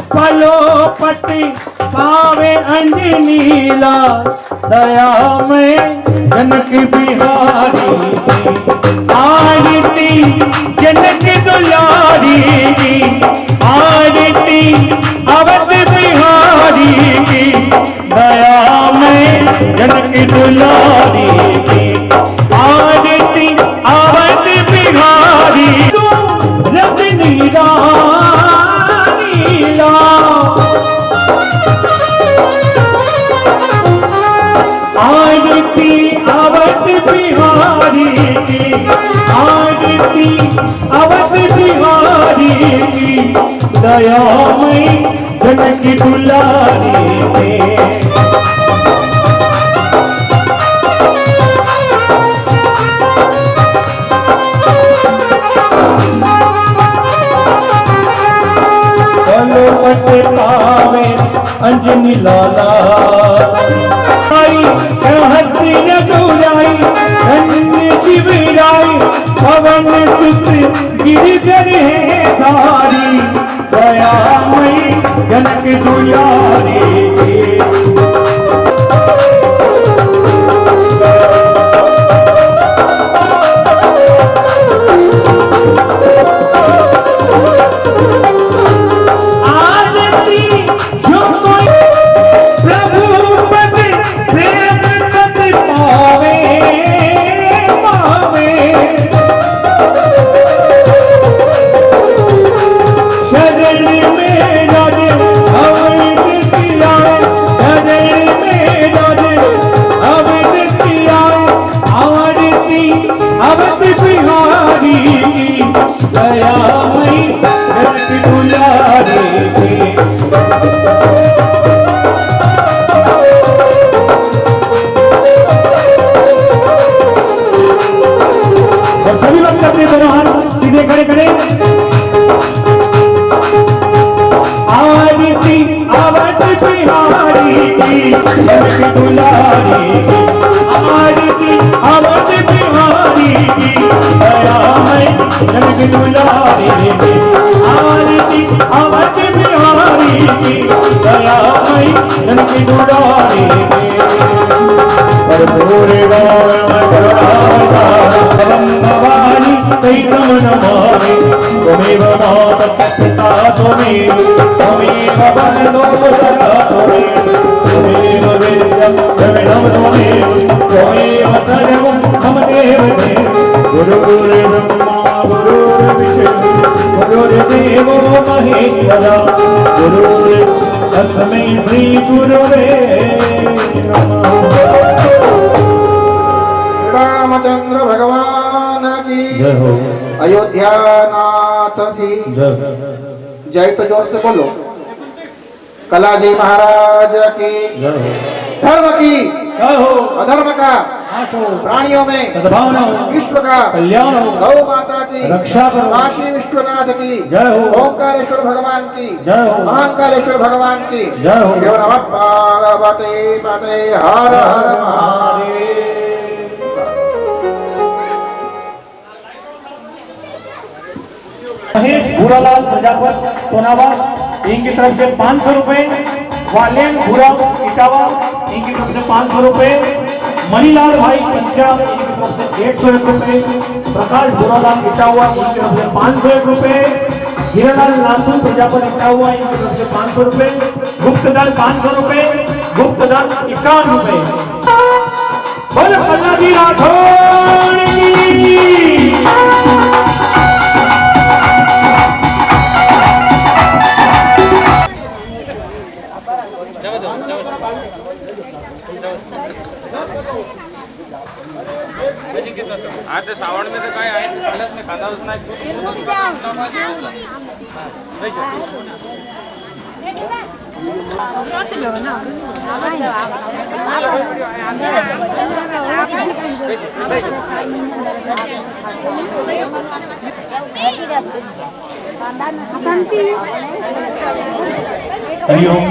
पलोपति पावे अंजनीला, दया में जनक बिहारी की, आरती जनक दुलारी की, आरती अवध बिहारी की, दया में जनक दुलारी की, आरती अवध बिहारी रजनी आरती अवध बिहारी की, आरती अवध बिहारी की, दयामयी जनक दुलारी की। पलोपत पावे अंजनी लाला, हस्ती रघुराई धन्य शिवराई, पवन सुत गिरिधर है धारी, दयामयी जनक दुलारी की। शरण में राधे अवध जनक दुलारी की आरती अवध बिहारी की दयामय जनक दुलारी की आरती अवध बिहारी की दयामय जनक दुलारी की कर्पूरे भवानी तैतम नमामि त्वमेव माता पिता त्वमेव वरदो सदा त्वमेव वेद्यं द्रविणं त्वमेव सर्वं मम देव गुरुर्ब्रह्मा गुरुर्विष्णु गुरुर्देवो महेश्वरा तस्मै श्री गुरवे नमः। रामचंद्र भगवान की जय हो। अयोध्या नाथ की जय जय। तो जोर से बोलो। कलाजी महाराज की जय हो। धर्म की जय हो। अधर्म का नाश हो। प्राणियों में सद्भावना हो। विश्व का कल्याण हो। गौ माता की रक्षा करो। काशी विश्वनाथ की जय हो। ओंकारेश्वर भगवान की जय हो। महाकालेश्वर भगवान की जय हो। शिव नमः पार्वती पते हर हर महादेव। महेश भूरालाल प्रजापत सोनावार इनकी तरफ से 500 रुपए। वालेन भूरा इटावा इनकी तरफ से 500 रुपए। मणिलाल भाई पंजाब इनकी तरफ से 101 रुपए। प्रकाश भूरालाल इटावा इनकी तरफ से 501 रुपए। हीरालाल नाथू प्रजापत इटावा इनकी तरफ से 500 रुपए। गुप्तदान 500 रुपए। गुप्तदान 51 रुपए। बोल कल्लाजी राठौर की। आता श्रावण मध्ये काय आहे खाल्लंच नाही खाताच नाही हरिओम।